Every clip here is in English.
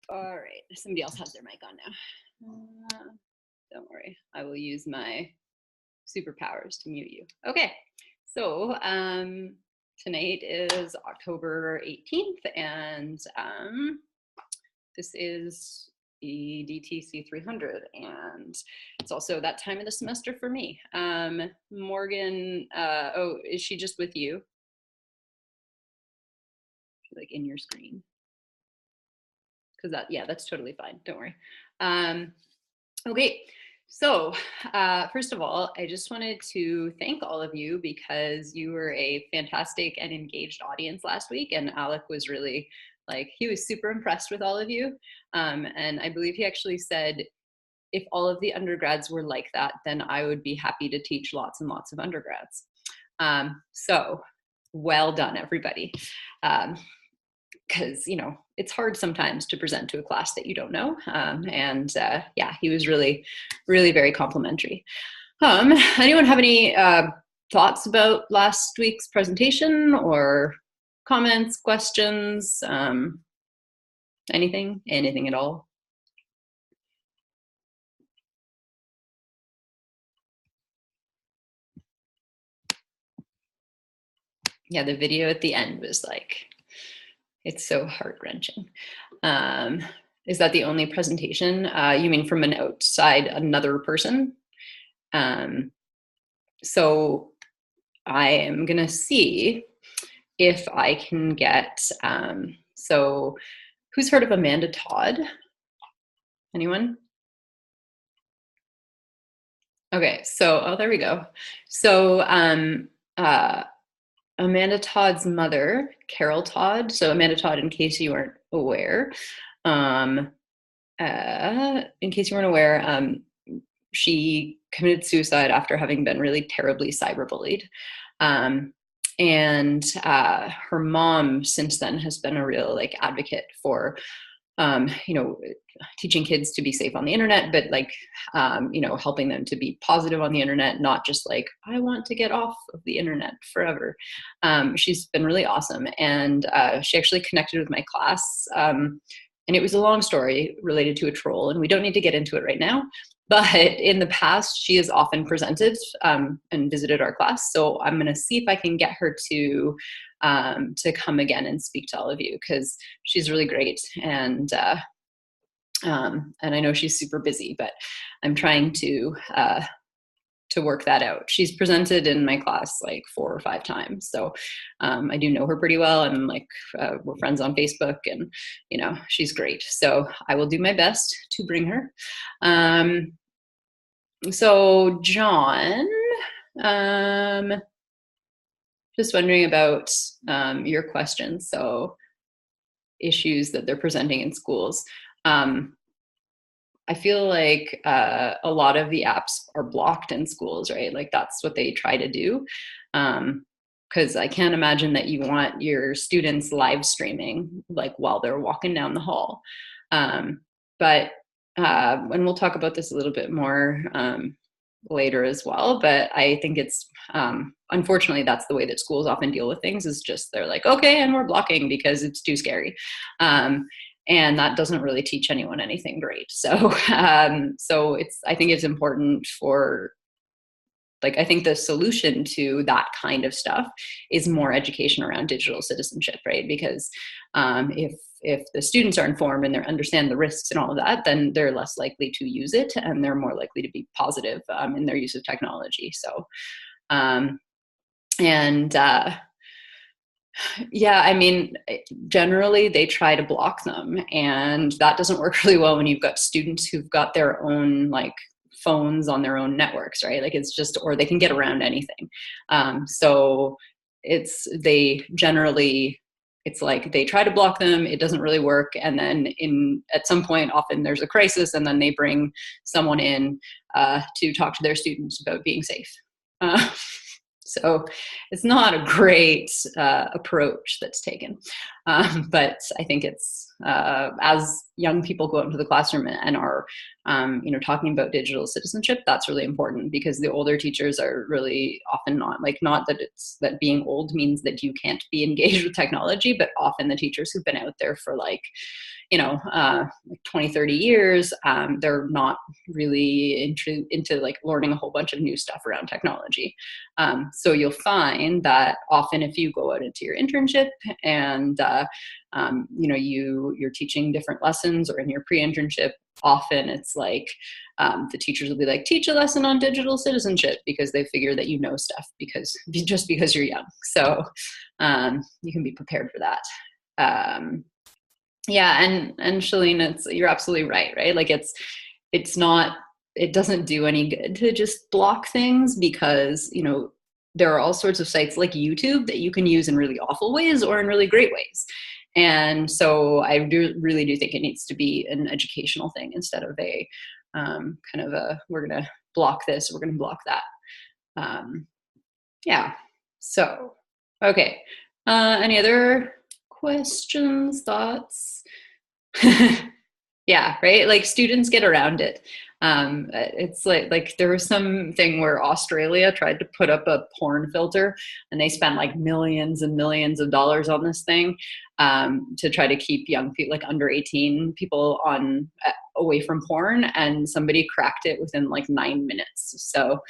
All right, somebody else has their mic on now. Don't worry, I will use my superpowers to mute you. Okay, so tonight is October 18th, and this is EDTC300, and it's also that time of the semester for me. Morgan, oh, is she just with you? She's like in your screen? Because that, yeah, that's totally fine. Don't worry. Okay, so first of all, I just wanted to thank all of you because you were a fantastic and engaged audience last week, and Alec was really he was super impressed with all of you. And I believe he actually said, if all of the undergrads were like that, then I would be happy to teach lots and lots of undergrads. So well done, everybody. Because it's hard sometimes to present to a class that you don't know, and yeah, he was really very complimentary. Anyone have any thoughts about last week's presentation, or comments, questions, anything at all? Yeah, the video at the end was it's so heart-wrenching. Is that the only presentation? You mean from an outside, another person? So I am gonna see if I can get, so who's heard of Amanda Todd? Anyone? Okay, so, oh, there we go. So Amanda Todd's mother, Carol Todd. So Amanda Todd, in case you weren't aware, she committed suicide after having been really terribly cyberbullied. And her mom since then has been a real advocate for teaching kids to be safe on the internet, but helping them to be positive on the internet, not just I want to get off of the internet forever. She's been really awesome. And she actually connected with my class. And it was a long story related to a troll, and we don't need to get into it right now. But in the past, she has often presented and visited our class. So I'm going to see if I can get her to come again and speak to all of you, because she's really great. And I know she's super busy, but I'm trying to work that out. She's presented in my class 4 or 5 times. So I do know her pretty well, and we're friends on Facebook, and she's great. So I will do my best to bring her. So John, just wondering about your questions. So issues that they're presenting in schools. I feel like a lot of the apps are blocked in schools, right? That's what they try to do. Because I can't imagine that you want your students live streaming while they're walking down the hall. But and we'll talk about this a little bit more later as well. But I think it's unfortunately that's the way that schools often deal with things, is just they're okay, and we're blocking because it's too scary. And that doesn't really teach anyone anything great. So, so I think it's important for, I think the solution to that kind of stuff is more education around digital citizenship, right? Because if the students are informed and they understand the risks and all of that, then they're less likely to use it, and they're more likely to be positive in their use of technology. So, yeah, I mean, generally they try to block them, and that doesn't work really well when you've got students who've got their own phones on their own networks, right? It's just, or they can get around anything. So they try to block them, it doesn't really work, and then at some point, often there's a crisis, and then they bring someone in to talk to their students about being safe. So it's not a great approach that's taken. But I think it's, as young people go out into the classroom and are, talking about digital citizenship, that's really important, because the older teachers are really often not that being old means that you can't be engaged with technology, but often the teachers who've been out there for like 20, 30 years, they're not really into like learning a whole bunch of new stuff around technology. So you'll find that often if you go out into your internship and, you're teaching different lessons, or in your pre-internship, often it's like the teachers will be like, teach a lesson on digital citizenship, because they figure that you know stuff because you're young. So you can be prepared for that. Yeah, and Shalene, you're absolutely right? Like it doesn't do any good to just block things, because there are all sorts of sites like YouTube that you can use in really awful ways or in really great ways. And so I really do think it needs to be an educational thing instead of a kind of a, we're going to block this, we're going to block that. Yeah. So, okay. Any other questions, thoughts? Yeah, right? Like students get around it. It's like there was something where Australia tried to put up a porn filter, and they spent like millions and millions of dollars on this thing to try to keep young people, like under 18 people, away from porn, and somebody cracked it within like 9 minutes. So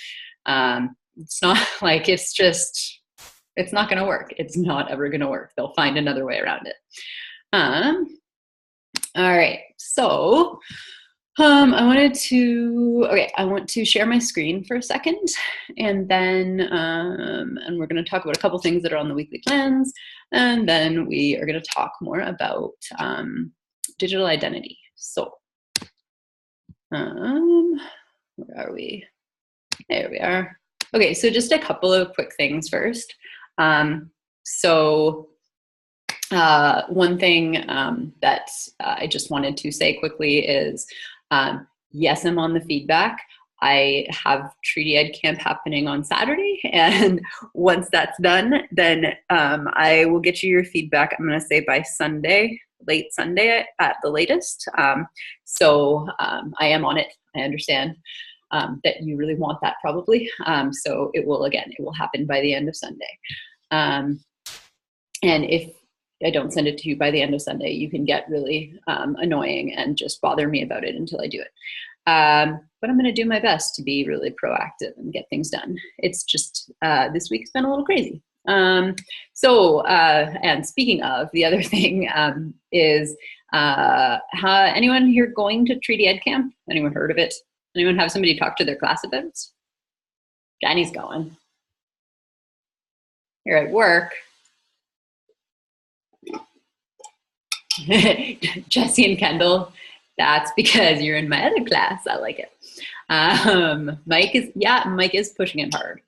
it's not like it's not going to work. It's not ever going to work. They'll find another way around it. All right, so I want to share my screen for a second, and then and we're going to talk about a couple things that are on the weekly plans, and then we are going to talk more about digital identity. So where are we? There we are. Okay, so just a couple of quick things first. One thing that I just wanted to say quickly is, yes, I'm on the feedback. I have Treaty Ed Camp happening on Saturday, and once that's done, then I will get you your feedback. I'm going to say by Sunday, late Sunday at the latest. So I am on it. I understand that you really want that probably. So it will happen by the end of Sunday. And if I don't send it to you by the end of Sunday, you can get really annoying and just bother me about it until I do it. But I'm going to do my best to be really proactive and get things done. It's just this week's been a little crazy. And speaking of, the other thing is, anyone here going to Treaty Ed Camp? Anyone heard of it? Anyone have somebody talk to their class about it? Danny's going. You're at work. Jesse and Kendall, that's because you're in my other class. I like it. Mike is pushing it hard.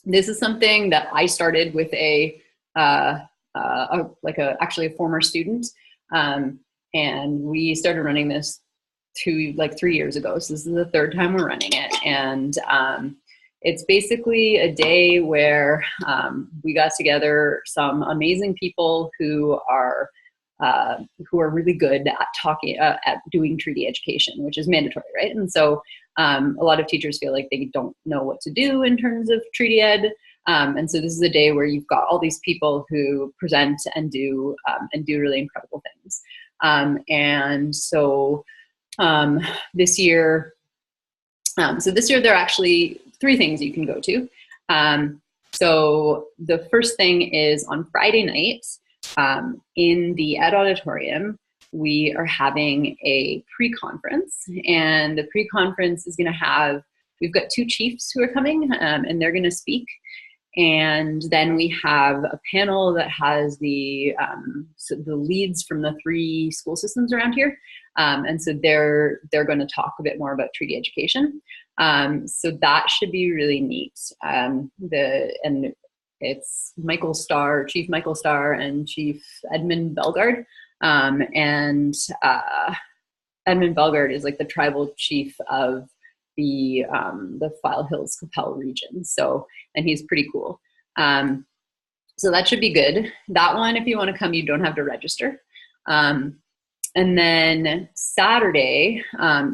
This is something that I started with actually a former student, and we started running this 3 years ago. So this is the third time we're running it, and it's basically a day where we got together some amazing people who are really good at doing treaty education, which is mandatory, right? And so a lot of teachers feel like they don't know what to do in terms of treaty ed. And so this is a day where you've got all these people who present and do really incredible things. This year there are actually 3 things you can go to. So the first thing is on Friday night in the Ed Auditorium, we are having a pre-conference, and the pre-conference is going to we've got 2 chiefs who are coming, and they're going to speak. And then we have a panel that has the leads from the 3 school systems around here. And so they're going to talk a bit more about treaty education. So that should be really neat. And it's Chief Michael Starr and Chief Edmund Bellegarde. Edmund Bellegarde is like the tribal chief of the File Hills Capel region. So, and he's pretty cool. So that should be good. That one, if you want to come, you don't have to register. And then Saturday,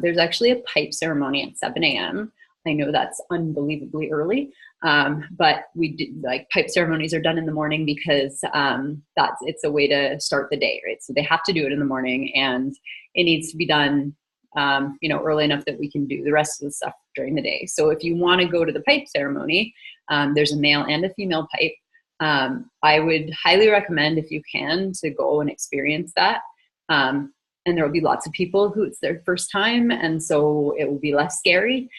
there's actually a pipe ceremony at 7 a.m. I know that's unbelievably early, But we do, like, pipe ceremonies are done in the morning because it's a way to start the day, right? So they have to do it in the morning, and it needs to be done early enough that we can do the rest of the stuff during the day. So if you want to go to the pipe ceremony, there's a male and a female pipe. I would highly recommend, if you can, to go and experience that. And there will be lots of people who it's their first time, and so it will be less scary.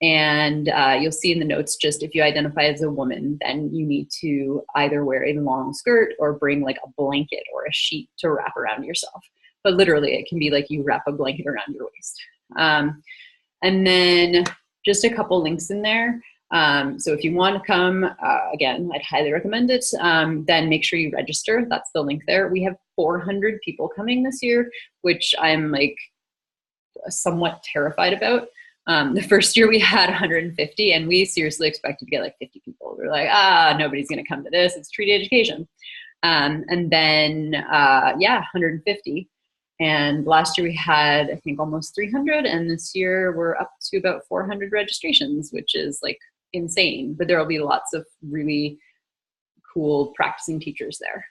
And you'll see in the notes, just if you identify as a woman, then you need to either wear a long skirt or bring like a blanket or a sheet to wrap around yourself. But literally, it can be like you wrap a blanket around your waist. And then just a couple links in there. So if you want to come, again, I'd highly recommend it. Then make sure you register. That's the link there. We have 400 people coming this year, which I'm like somewhat terrified about. The first year we had 150, and we seriously expected to get like 50 people. We're like, nobody's going to come to this. It's treaty education. And then, 150. And last year we had, I think, almost 300. And this year we're up to about 400 registrations, which is like insane. But there will be lots of really cool practicing teachers there.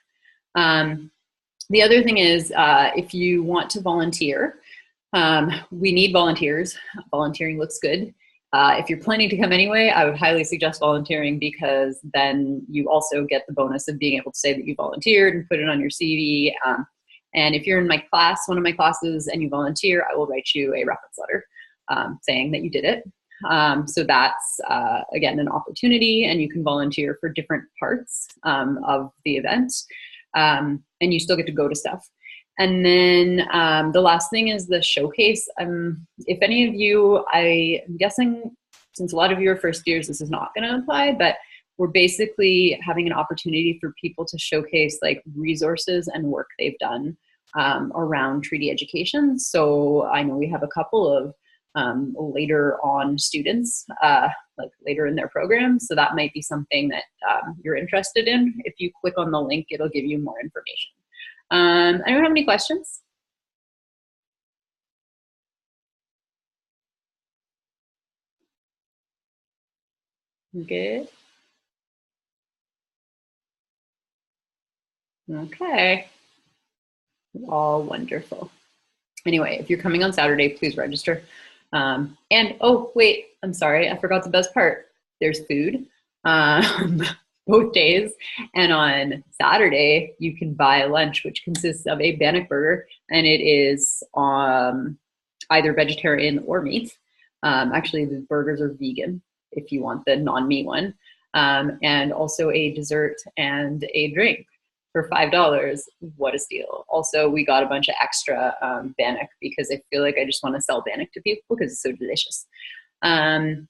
The other thing is, if you want to volunteer, we need volunteers. Volunteering looks good. If you're planning to come anyway, I would highly suggest volunteering, because then you also get the bonus of being able to say that you volunteered and put it on your CV. And if you're in my class, one of my classes, and you volunteer, I will write you a reference letter saying that you did it. So that's, again, an opportunity, and you can volunteer for different parts of the event. And you still get to go to stuff. And then the last thing is the showcase. If any of you, I'm guessing, since a lot of you are first years, this is not going to apply, but we're basically having an opportunity for people to showcase like resources and work they've done around treaty education. So I know we have a couple of later on students, like later in their program. So that might be something that you're interested in. If you click on the link, it'll give you more information. I don't have any questions. Good. Okay. All wonderful. Anyway, if you're coming on Saturday, please register. And oh, wait, I'm sorry, I forgot the best part. There's food both days. And on Saturday, you can buy lunch, which consists of a bannock burger, and it is either vegetarian or meat. Actually, the burgers are vegan if you want the non-meat one. And also a dessert and a drink for $5. What a steal. Also, we got a bunch of extra bannock because I feel like I just want to sell bannock to people because it's so delicious. On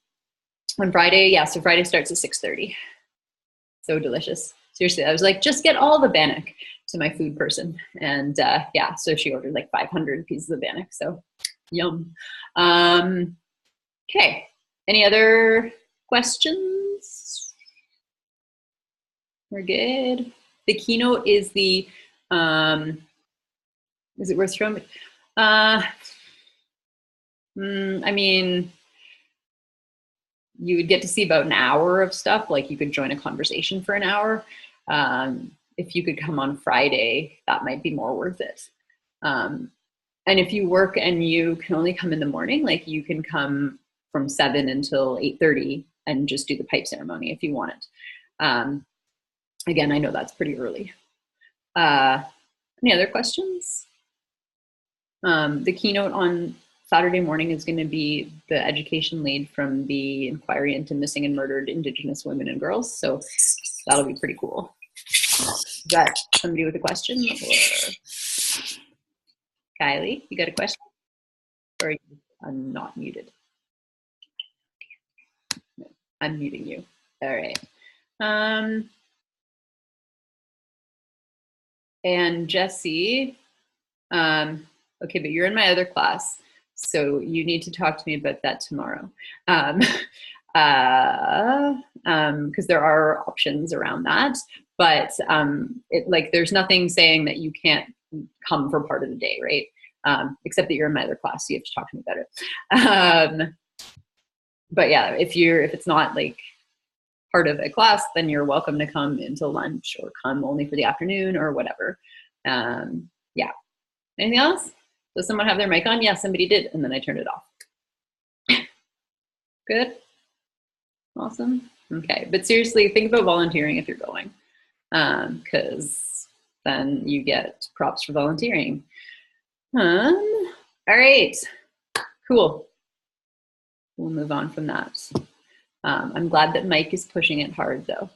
Friday, so Friday starts at 6:30. So delicious. Seriously, I was like, just get all the bannock to my food person. And so she ordered like 500 pieces of bannock. So yum. Okay. Any other questions? We're good. The keynote is the, is it worth showing? I mean, you would get to see about an hour of stuff. Like you could join a conversation for an hour. If you could come on Friday, that might be more worth it. And if you work and you can only come in the morning, like you can come from 7 until 8:30 and just do the pipe ceremony if you want it. Again, I know that's pretty early. Any other questions? The keynote on Saturday morning is going to be the education lead from the Inquiry into Missing and Murdered Indigenous Women and Girls. So that'll be pretty cool. Is that somebody with a question? Or Kylie, you got a question? Or I'm not muted. No, I'm muting you. All right. And Jesse, okay, but you're in my other class, so you need to talk to me about that tomorrow. Because there are options around that, but there's nothing saying that you can't come for part of the day, right? Except that you're in my other class, so you have to talk to me about it. But yeah, if it's not like part of a class, then you're welcome to come into lunch or come only for the afternoon or whatever. Yeah. Anything else? Does someone have their mic on? Yeah, somebody did, and then I turned it off. Good. Awesome. Okay, but seriously, think about volunteering if you're going, because then you get props for volunteering. All right, cool. We'll move on from that. I'm glad that Mike is pushing it hard though,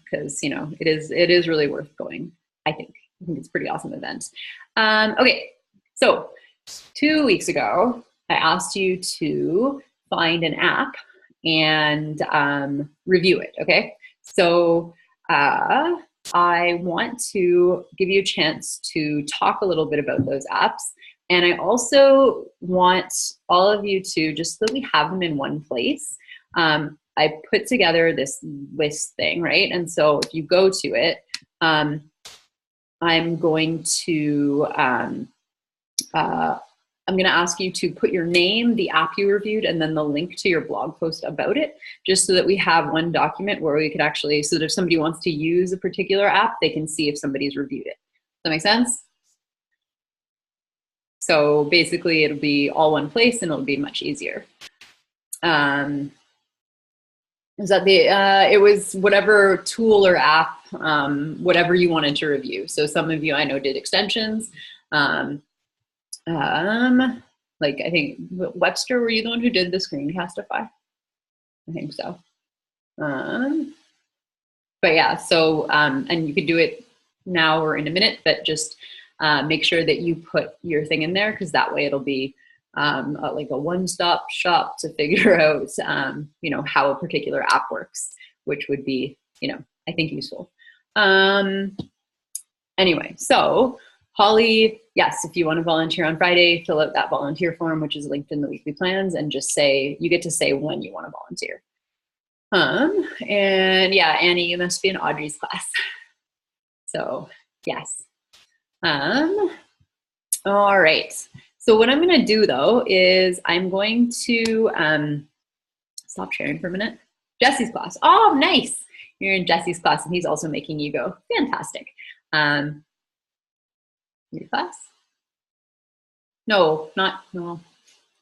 because you know it is really worth going. I think it's a pretty awesome event. Okay, so 2 weeks ago, I asked you to find an app and review it, okay? So I want to give you a chance to talk a little bit about those apps. And I also want all of you to, just so that we have them in one place, I put together this list thing, right? And so if you go to it, I'm going to ask you to put your name, the app you reviewed, and then the link to your blog post about it, just so that we have one document where we could actually, so that if somebody wants to use a particular app, they can see if somebody's reviewed it. Does that make sense? So basically it'll be all one place and it'll be much easier. Is that it was whatever tool or app, whatever you wanted to review. So some of you I know did extensions. Like I think Webster, were you the one who did the Screencastify? I think so. But yeah, so and you could do it now or in a minute, but just make sure that you put your thing in there, because that way it'll be like a one-stop shop to figure out you know, how a particular app works, which would be, you know, I think useful. Anyway, so Holly, yes, if you want to volunteer on Friday, fill out that volunteer form, which is linked in the weekly plans, and just say, you get to say when you want to volunteer. And yeah, Annie, you must be in Audrey's class. So yes. All right. So what I'm going to do though is I'm going to stop sharing for a minute. Jesse's class. Oh, nice. You're in Jesse's class and he's also making you go. Fantastic. Your class? No, not, no.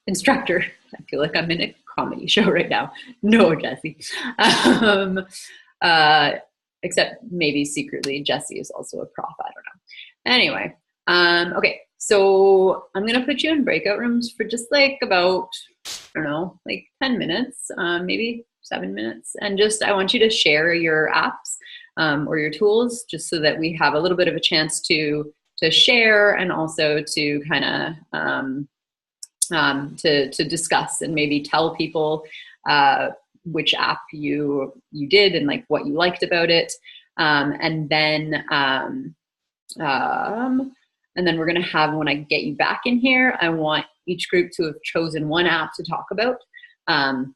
Instructor. I feel like I'm in a comedy show right now. No, Jesse. Except maybe secretly Jesse is also a prof. I don't know. Anyway, okay. So I'm going to put you in breakout rooms for just like about, I don't know, like 10 minutes, maybe 7 minutes. And just, I want you to share your apps or your tools, just so that we have a little bit of a chance to share, and also to kind of to discuss and maybe tell people which app you did and like what you liked about it. And then we're going to have, when I get you back in here, I want each group to have chosen one app to talk about. And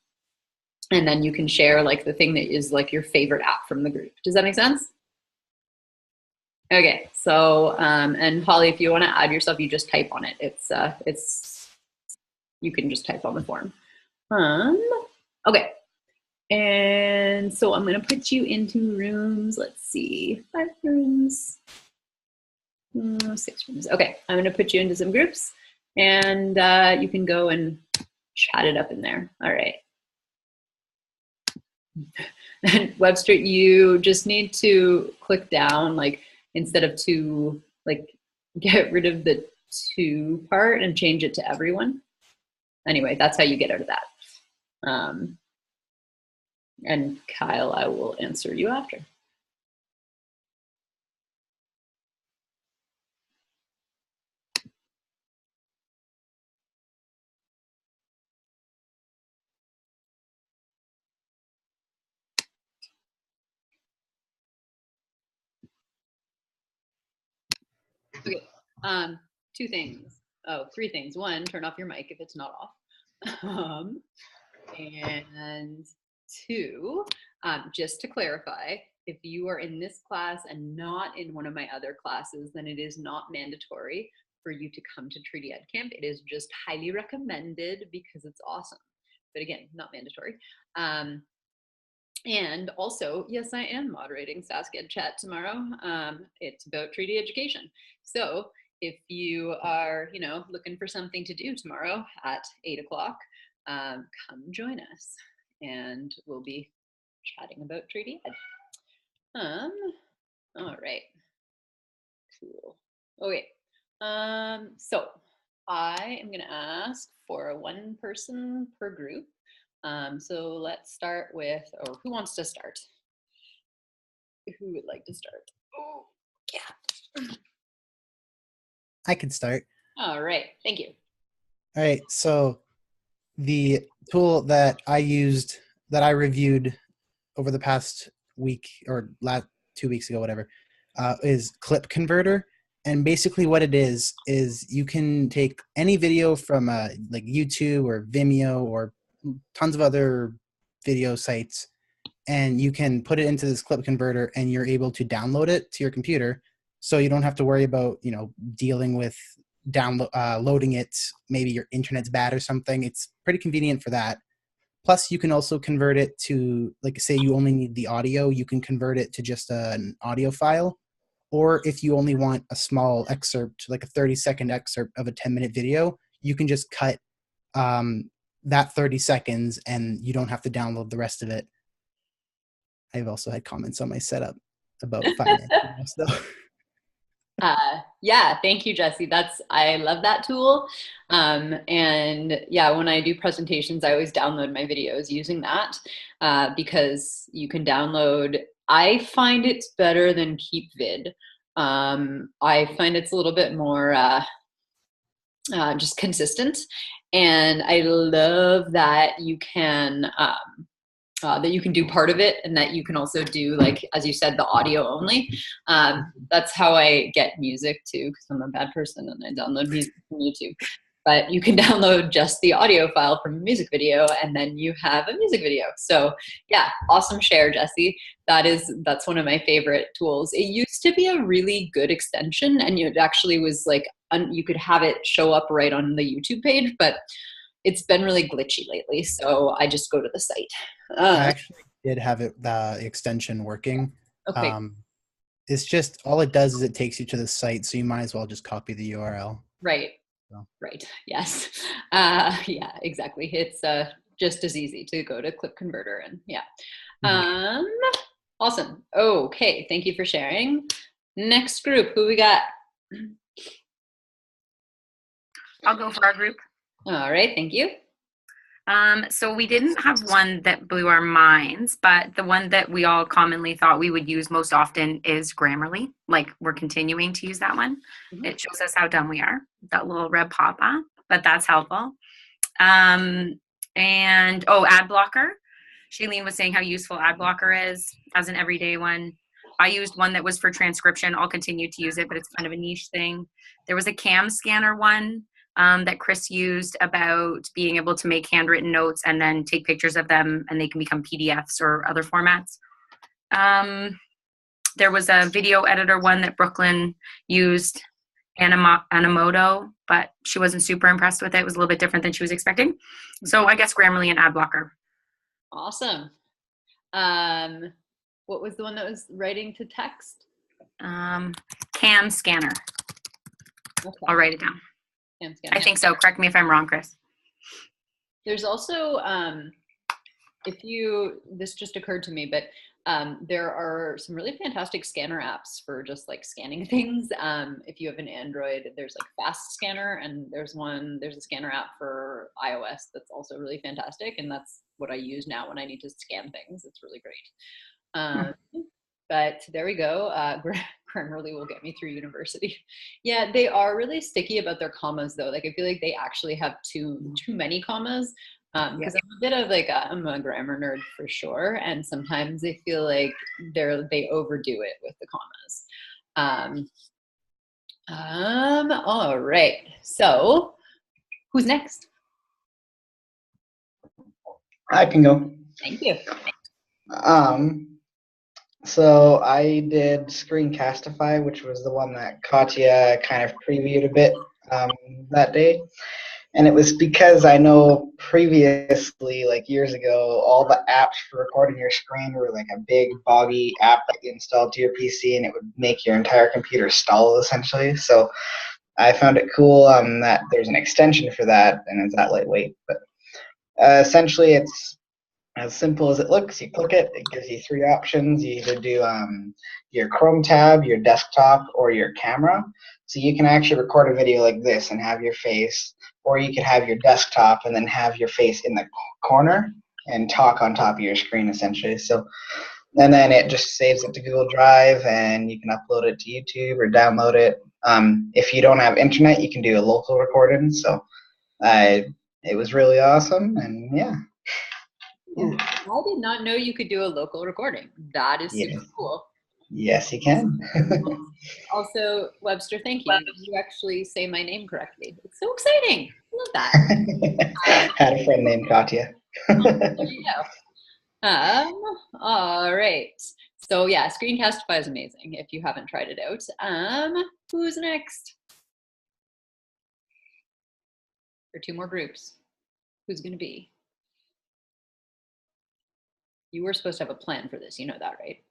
then you can share like the thing that is like your favorite app from the group. Does that make sense? Okay, so, and Holly, if you want to add yourself, you just type on it. It's, you can just type on the form. Okay, and so I'm going to put you into rooms. Let's see, 5 rooms. 6 rooms. Okay, I'm going to put you into some groups, and you can go and chat it up in there. All right. And Webster, you just need to click down, like instead of to, like get rid of the to part and change it to everyone. Anyway, that's how you get out of that. And Kyle, I will answer you after. Okay, 2 things. Oh, 3 things. 1, turn off your mic if it's not off. And 2, just to clarify, if you are in this class and not in one of my other classes, then it is not mandatory for you to come to Treaty Ed Camp. It is just highly recommended because it's awesome. But again, not mandatory. And also, yes, I am moderating SaskEd Chat tomorrow. It's about treaty education. So if you are, looking for something to do tomorrow at 8 o'clock, come join us and we'll be chatting about treaty ed. All right, cool. Okay, so I am gonna ask for a 1 person per group. So let's start with, or who wants to start? Who would like to start? Oh, yeah. I can start. All right, thank you. All right, so the tool that I reviewed over the past week or last 2 weeks ago, whatever, is Clip Converter. And basically what it is you can take any video from like YouTube or Vimeo or tons of other video sites, and you can put it into this clip converter and you're able to download it to your computer. So you don't have to worry about, dealing with loading it. Maybe your internet's bad or something. It's pretty convenient for that. Plus, you can also convert it to, like, say you only need the audio, you can convert it to just an audio file. Or if you only want a small excerpt, like a 30-second excerpt of a 10-minute video, you can just cut that 30 seconds and you don't have to download the rest of it. I've also had comments on my setup about finance. Yeah, thank you, Jesse. I love that tool. And yeah, when I do presentations, I always download my videos using that because you can download. I find it's better than KeepVid. I find it's a little bit more just consistent. And I love that you can do part of it and that you can also do, like, as you said, the audio only. That's how I get music too, because I'm a bad person and I download music from YouTube. But you can download just the audio file from a music video and then you have a music video. So yeah, awesome share, Jesse. That's one of my favorite tools. It used to be a really good extension and it actually was like, you could have it show up right on the YouTube page, but it's been really glitchy lately. So I just go to the site. I actually did have the extension working. Okay. It's just, all it does is it takes you to the site, so you might as well just copy the URL. Right. So. Right. Yes. Yeah, exactly. It's just as easy to go to Clip Converter and yeah. Awesome. Okay. Thank you for sharing. Next group, who we got? I'll go for our group. All right. Thank you. So we didn't have one that blew our minds, but the one that we all commonly thought we would use most often is Grammarly. Like, we're continuing to use that one. Mm-hmm. It shows us how dumb we are, that little red pop-up, but that's helpful. And ad blocker. Shailene was saying how useful ad blocker is as an everyday one. I used one that was for transcription. I'll continue to use it, but it's kind of a niche thing. There was a cam scanner one that Chris used about being able to make handwritten notes and then take pictures of them and they can become PDFs or other formats. There was a video editor one that Brooklyn used, Animoto, but she wasn't super impressed with it. It was a little bit different than she was expecting. So I guess Grammarly and ad blocker. Awesome. What was the one that was writing to text? Cam scanner. Okay. I'll write it down. I think so. Correct me if I'm wrong, Chris. There's also, this just occurred to me, but there are some really fantastic scanner apps for just like scanning things. If you have an Android, there's like Fast Scanner, and there's a scanner app for iOS that's also really fantastic. And that's what I use now when I need to scan things. It's really great. But there we go. Grammarly will get me through university. Yeah, they are really sticky about their commas though. Like, I feel like they actually have too many commas. Because I'm a bit of like I'm a grammar nerd for sure, and sometimes I feel like they overdo it with the commas. All right. So, who's next? I can go. Thank you. So I did Screencastify, which was the one that Katya kind of previewed a bit that day. And it was because I know previously, like years ago, all the apps for recording your screen were like a big boggy app that you installed to your PC, and it would make your entire computer stall essentially. So I found it cool that there's an extension for that, and it's that lightweight. But essentially, it's as simple as it looks. You click it, it gives you three options. You either do your Chrome tab, your desktop, or your camera. So you can actually record a video like this and have your face, or you could have your desktop and then have your face in the corner and talk on top of your screen essentially. So, and then it just saves it to Google Drive, and you can upload it to YouTube or download it. If you don't have internet, you can do a local recording. So it was really awesome, and yeah. Ooh, I did not know you could do a local recording. That is super cool. Yes, you can. Also, Webster, thank you. You actually say my name correctly. It's so exciting. I love that. Had a friend named Katya. There you go. All right. So yeah, Screencastify is amazing if you haven't tried it out. Who's next? There are two more groups. Who's going to be? You were supposed to have a plan for this. You know that, right?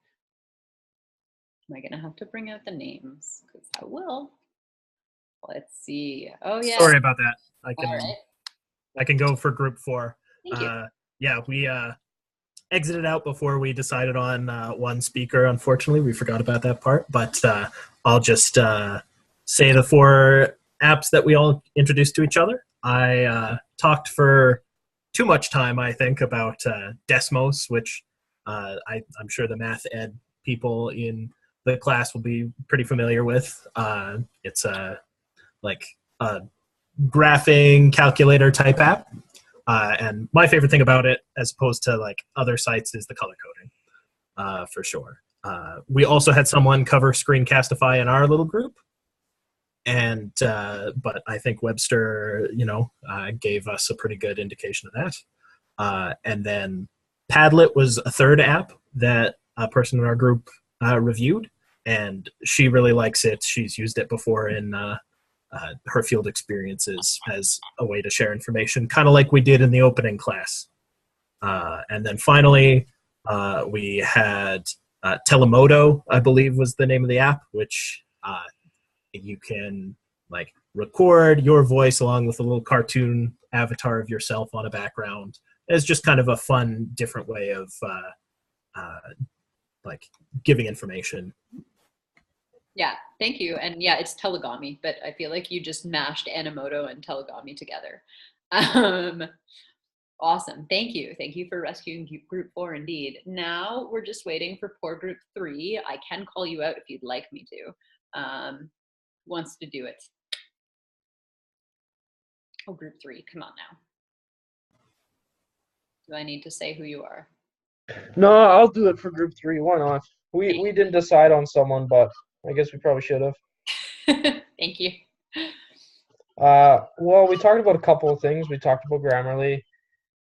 Am I going to have to bring out the names? Because I will. Let's see. Oh, yeah. Sorry about that. Right. I can go for group 4. Thank you. Yeah, we exited out before we decided on one speaker. Unfortunately, we forgot about that part. But I'll just say the 4 apps that we all introduced to each other. I talked for too much time, I think, about Desmos, which I'm sure the math ed people in the class will be pretty familiar with. It's like a graphing calculator type app. And my favorite thing about it, as opposed to like other sites, is the color coding, for sure. We also had someone cover Screencastify in our little group. And but I think Webster, gave us a pretty good indication of that. And then Padlet was a third app that a person in our group reviewed, and she really likes it. She's used it before in her field experiences as a way to share information, kind of like we did in the opening class. And then finally, we had Telemoto, I believe was the name of the app, which you can like record your voice along with a little cartoon avatar of yourself on a background. It's just kind of a fun, different way of like giving information. Yeah, thank you. And yeah, it's Telegami, but I feel like you just mashed Animoto and Telegami together. Awesome. Thank you. Thank you for rescuing group 4 indeed. Now we're just waiting for poor group 3. I can call you out if you'd like me to. Who wants to do it? Oh, group 3, come on now. Do I need to say who you are? No, I'll do it for group 3. Why not? We didn't decide on someone, but I guess we probably should have. Thank you. Well, we talked about a couple of things. We talked about Grammarly,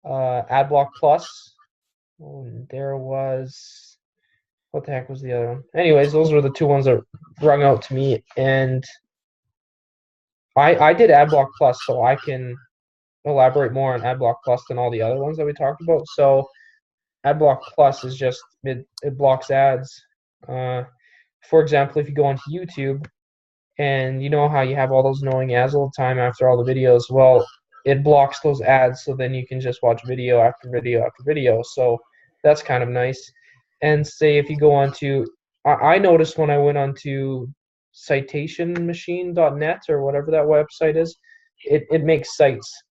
AdBlock Plus. There was, what the heck was the other one? Anyways, those were the 2 ones that rung out to me, and I did AdBlock Plus, so I can elaborate more on AdBlock Plus than all the other ones that we talked about. So AdBlock Plus is just it blocks ads. For example, if you go onto YouTube, and you know how you have all those annoying ads all the time after all the videos, well, it blocks those ads, so then you can just watch video after video after video. So that's kind of nice. And say if you go onto, I noticed when I went onto citationmachine.net or whatever that website is, it makes sites.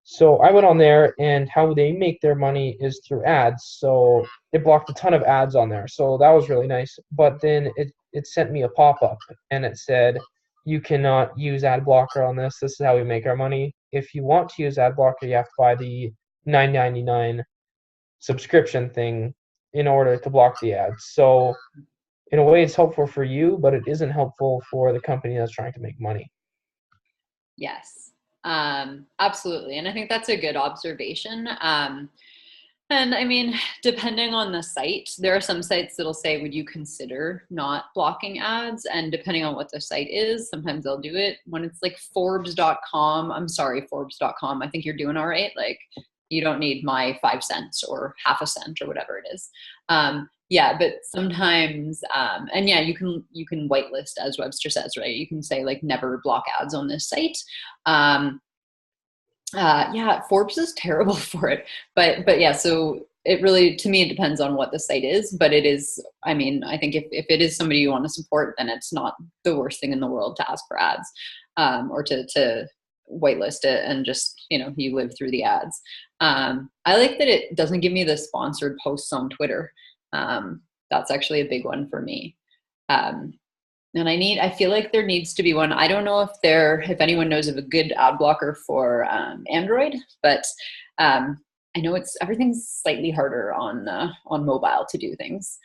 So I went on there, and how they make their money is through ads. So it blocked a ton of ads on there. So that was really nice. But then it sent me a pop-up, and it said, you cannot use ad blocker on this. This is how we make our money. If you want to use ad blocker, you have to buy the $9.99 subscription thing in order to block the ads. So in a way, it's helpful for you, but it isn't helpful for the company that's trying to make money. Yes, absolutely. And I think that's a good observation. And I mean, depending on the site, there are some sites that'll say, would you consider not blocking ads? And depending on what the site is, sometimes they'll do it. When it's like Forbes.com, I'm sorry, Forbes.com, I think you're doing all right. Like, you don't need my 5 cents or half a cent or whatever it is. Yeah, but sometimes, and yeah, you can whitelist, as Webster says, right? You can say like never block ads on this site. Yeah, Forbes is terrible for it, but yeah, so it really, to me, it depends on what the site is, but it is, I mean, I think if it is somebody you want to support, then it's not the worst thing in the world to ask for ads, or to whitelist it and just, you live through the ads. I like that it doesn't give me the sponsored posts on Twitter. That's actually a big one for me. And I feel like there needs to be one. I don't know if anyone knows of a good ad blocker for Android, but I know everything's slightly harder on mobile to do things.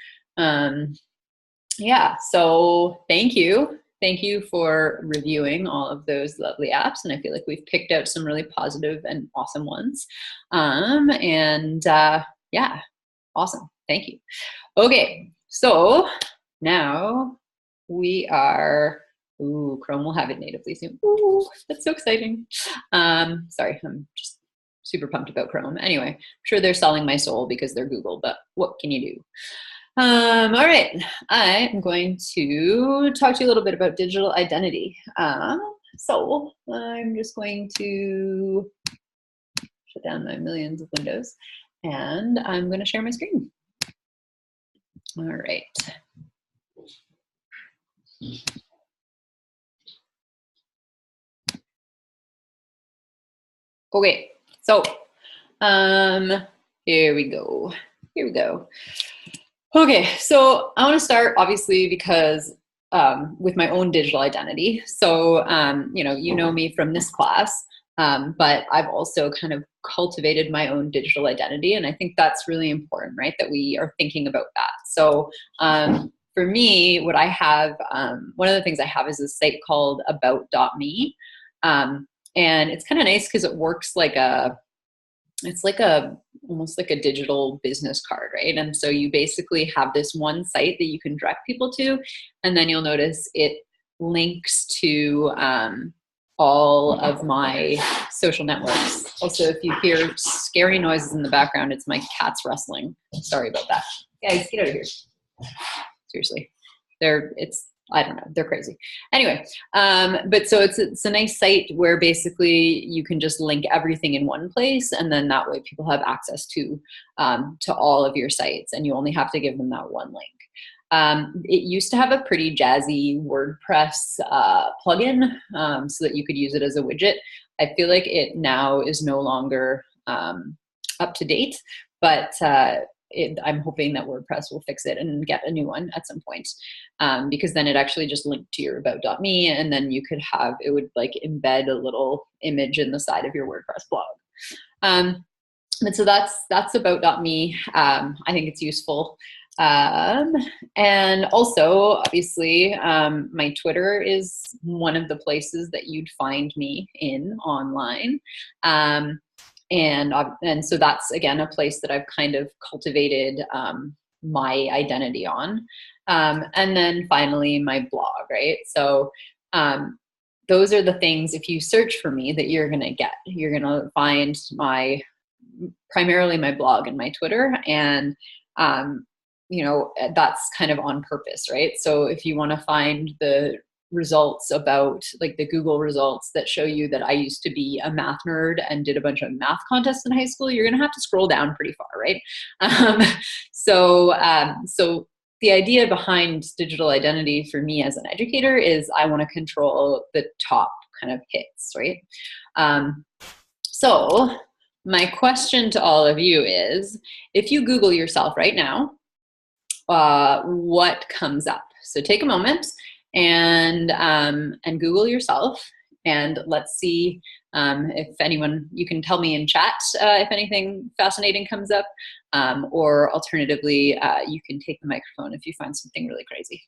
Yeah, so thank you. Thank you for reviewing all of those lovely apps. And I feel like we've picked out some really positive and awesome ones. Yeah, awesome. Thank you. Okay, so now we are, Chrome will have it natively soon. Ooh, that's so exciting. Sorry, I'm just super pumped about Chrome. Anyway, I'm sure they're selling my soul because they're Google, but what can you do? All right, I am going to talk to you a little bit about digital identity. So I'm just going to shut down my millions of windows, and I'm going to share my screen. All right. Okay, so here we go. Okay, so I want to start obviously because with my own digital identity. So you know me from this class, but I've also kind of cultivated my own digital identity, and I think that's really important, right? That we are thinking about that. So for me, what I have, one of the things I have is a site called about.me. And it's kind of nice because it works like it's like almost like a digital business card, right? And so you basically have this one site that you can direct people to, and then you'll notice it links to all of my social networks. Also, if you hear scary noises in the background, it's my cats wrestling. Sorry about that. Guys, get out of here. Seriously. I don't know, they're crazy. Anyway, but so it's a nice site where basically you can just link everything in one place, and then that way people have access to all of your sites, and you only have to give them that one link. It used to have a pretty jazzy WordPress plugin so that you could use it as a widget. I feel like it now is no longer up to date, but I'm hoping that WordPress will fix it and get a new one at some point, because then it actually just linked to your about.me, and then you could it would like embed a little image in the side of your WordPress blog. But so that's about.me. I think it's useful. And also, obviously, my Twitter is one of the places that you'd find me in online. And so that's, again, a place that I've kind of cultivated my identity on. And then finally, my blog, right? So those are the things, if you search for me, that you're going to get. You're going to find primarily my blog and my Twitter. And, that's kind of on purpose, right? So if you want to find the results about like the Google results that show you that I used to be a math nerd and did a bunch of math contests in high school, you're going to have to scroll down pretty far, right? So the idea behind digital identity for me as an educator is I want to control the top kind of hits, right? So my question to all of you is, if you Google yourself right now, what comes up? So take a moment and Google yourself, and let's see if anyone, you can tell me in chat if anything fascinating comes up, or alternatively, you can take the microphone if you find something really crazy.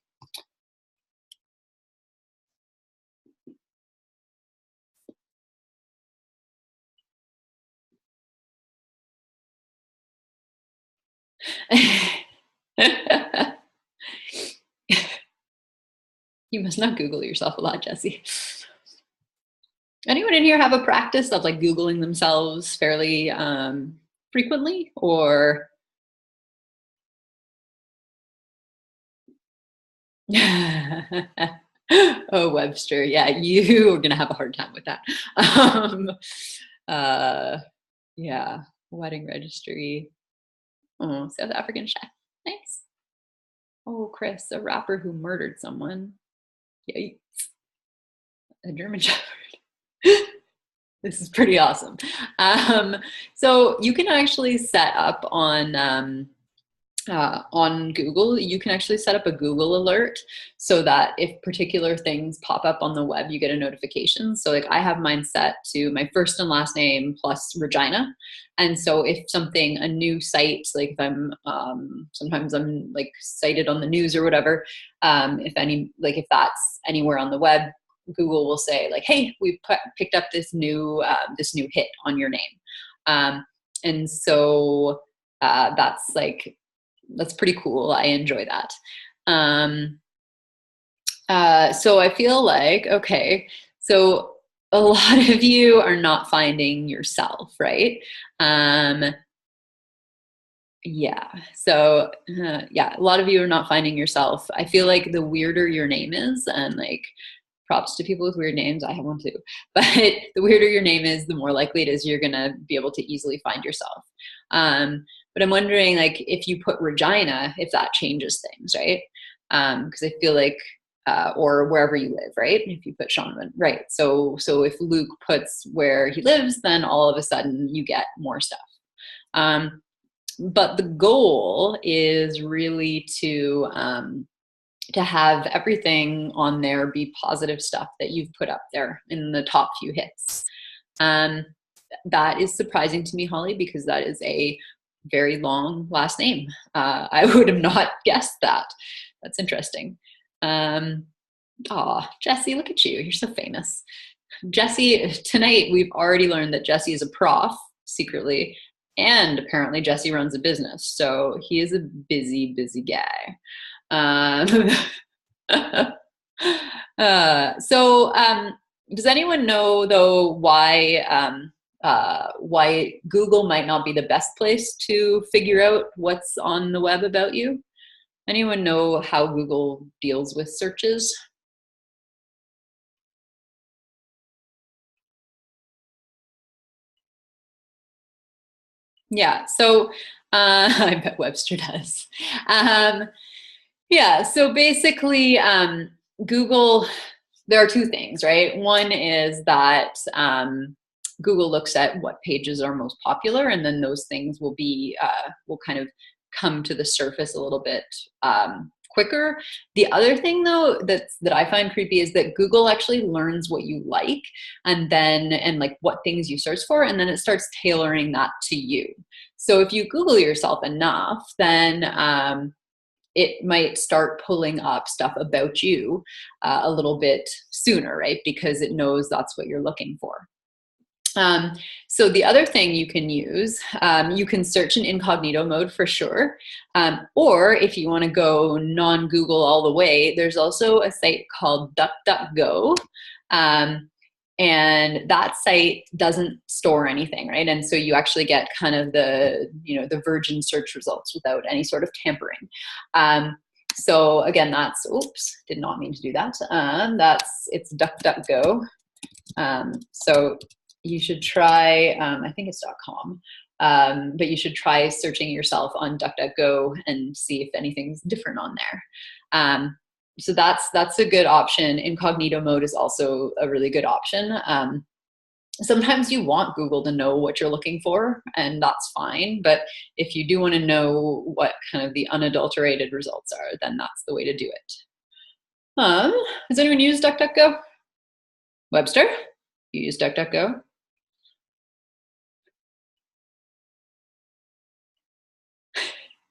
You must not Google yourself a lot, Jesse. Anyone in here have a practice of like Googling themselves fairly frequently, or? Oh, Webster. Yeah, you are going to have a hard time with that. Yeah, wedding registry. Oh, South African chef. Nice. Oh, Chris, a rapper who murdered someone. Yikes. A German shepherd. This is pretty awesome. So you can actually set up on Google, you can actually set up a Google alert so that if particular things pop up on the web, you get a notification. So like I have mine set to my first and last name plus Regina. And so if something, a new site, like if I'm, sometimes I'm like cited on the news or whatever, if that's anywhere on the web, Google will say like, hey, we picked up this new hit on your name. And so that's pretty cool. I enjoy that. So I feel like, okay, so a lot of you are not finding yourself, right? Yeah, so yeah, a lot of you are not finding yourself. I feel like the weirder your name is, and like props to people with weird names, I have one too, but the weirder your name is, the more likely it is you're gonna be able to easily find yourself. But I'm wondering, like, if you put Regina, if that changes things, right? Because I feel like, or wherever you live, right? If you put Sean, right? So if Luke puts where he lives, then all of a sudden you get more stuff. But the goal is really to have everything on there be positive stuff that you've put up there in the top few hits. That is surprising to me, Holly, because that is a very long last name. I would have not guessed that. That's interesting. Aw, Jesse, look at you. You're so famous. Jesse, tonight we've already learned that Jesse is a prof secretly, and apparently Jesse runs a business. So he is a busy, busy guy. Does anyone know though why Google might not be the best place to figure out what's on the web about you? Anyone know how Google deals with searches? Yeah, so I bet Webster does. Yeah, so basically Google, there are two things, right? One is that Google looks at what pages are most popular, and then those things will be will kind of come to the surface a little bit quicker. The other thing though that I find creepy is that Google actually learns what you like and like what things you search for, and then it starts tailoring that to you. So if you Google yourself enough, then it might start pulling up stuff about you a little bit sooner, right? Because it knows that's what you're looking for. So the other thing you can use, you can search in incognito mode for sure. Or if you want to go non-Google all the way, there's also a site called DuckDuckGo. And that site doesn't store anything, right? And so you actually get kind of the virgin search results without any sort of tampering. So again, that's, oops, did not mean to do that. It's DuckDuckGo. So you should try, I think it's .com, but you should try searching yourself on DuckDuckGo and see if anything's different on there. So that's a good option. Incognito mode is also a really good option. Sometimes you want Google to know what you're looking for, and that's fine. But if you do want to know what kind of the unadulterated results are, then that's the way to do it. Has anyone used DuckDuckGo? Webster, you use DuckDuckGo?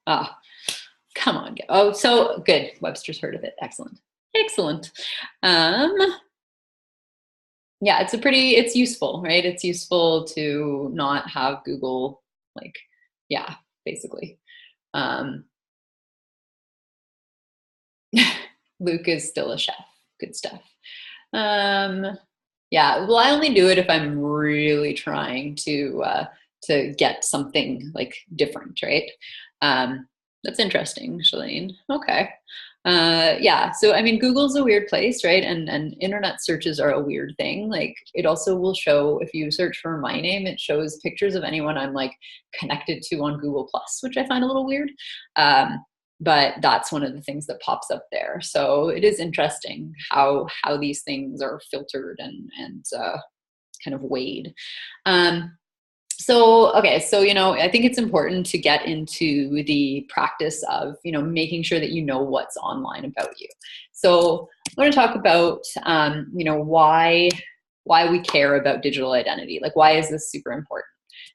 Ah, come on. Oh, so good. Webster's heard of it. Excellent. Excellent. Yeah, it's useful, right? It's useful to not have Google, like, yeah, basically. Um, Luke is still a chef. Good stuff. Yeah, well, I only do it if I'm really trying to get something like different, right? That's interesting, Shalene. Okay. Yeah, so I mean, Google's a weird place, right? And internet searches are a weird thing. Like, it also will show, if you search for my name, it shows pictures of anyone I'm like connected to on Google Plus, which I find a little weird. But that's one of the things that pops up there. So it is interesting how these things are filtered and kind of weighed. So, okay, so, I think it's important to get into the practice of, making sure that you know what's online about you. So I'm going to talk about, why we care about digital identity. Like, why is this super important?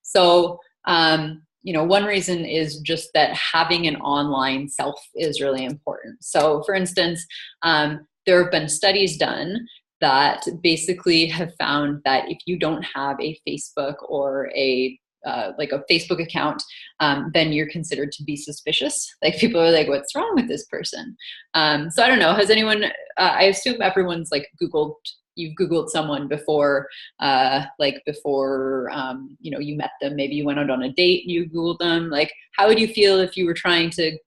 So, one reason is just that having an online self is really important. So, for instance, there have been studies done that basically have found that if you don't have a Facebook or a Facebook account, then you're considered to be suspicious. Like, people are like, what's wrong with this person? So I don't know, has anyone, I assume everyone's like you've Googled someone before, you met them, maybe you went out on a date and you Googled them. Like, how would you feel if you were trying to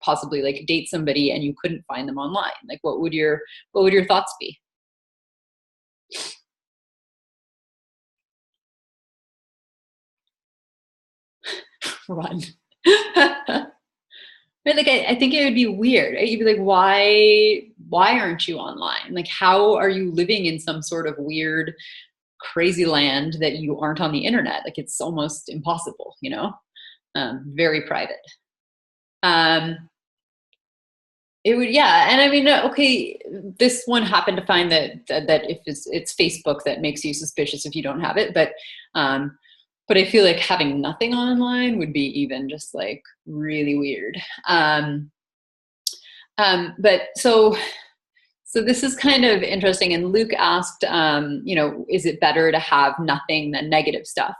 possibly like date somebody and you couldn't find them online? Like, what would your thoughts be? Run. Right, like, I think it would be weird, right? You'd be like, why aren't you online? Like, how are you living in some sort of weird, crazy land that you aren't on the internet? Like, it's almost impossible, very private. It would, yeah. And I mean, okay, this one happened to find that if it's Facebook that makes you suspicious if you don't have it, but I feel like having nothing online would be even just like really weird. But so this is kind of interesting. And Luke asked, is it better to have nothing than negative stuff?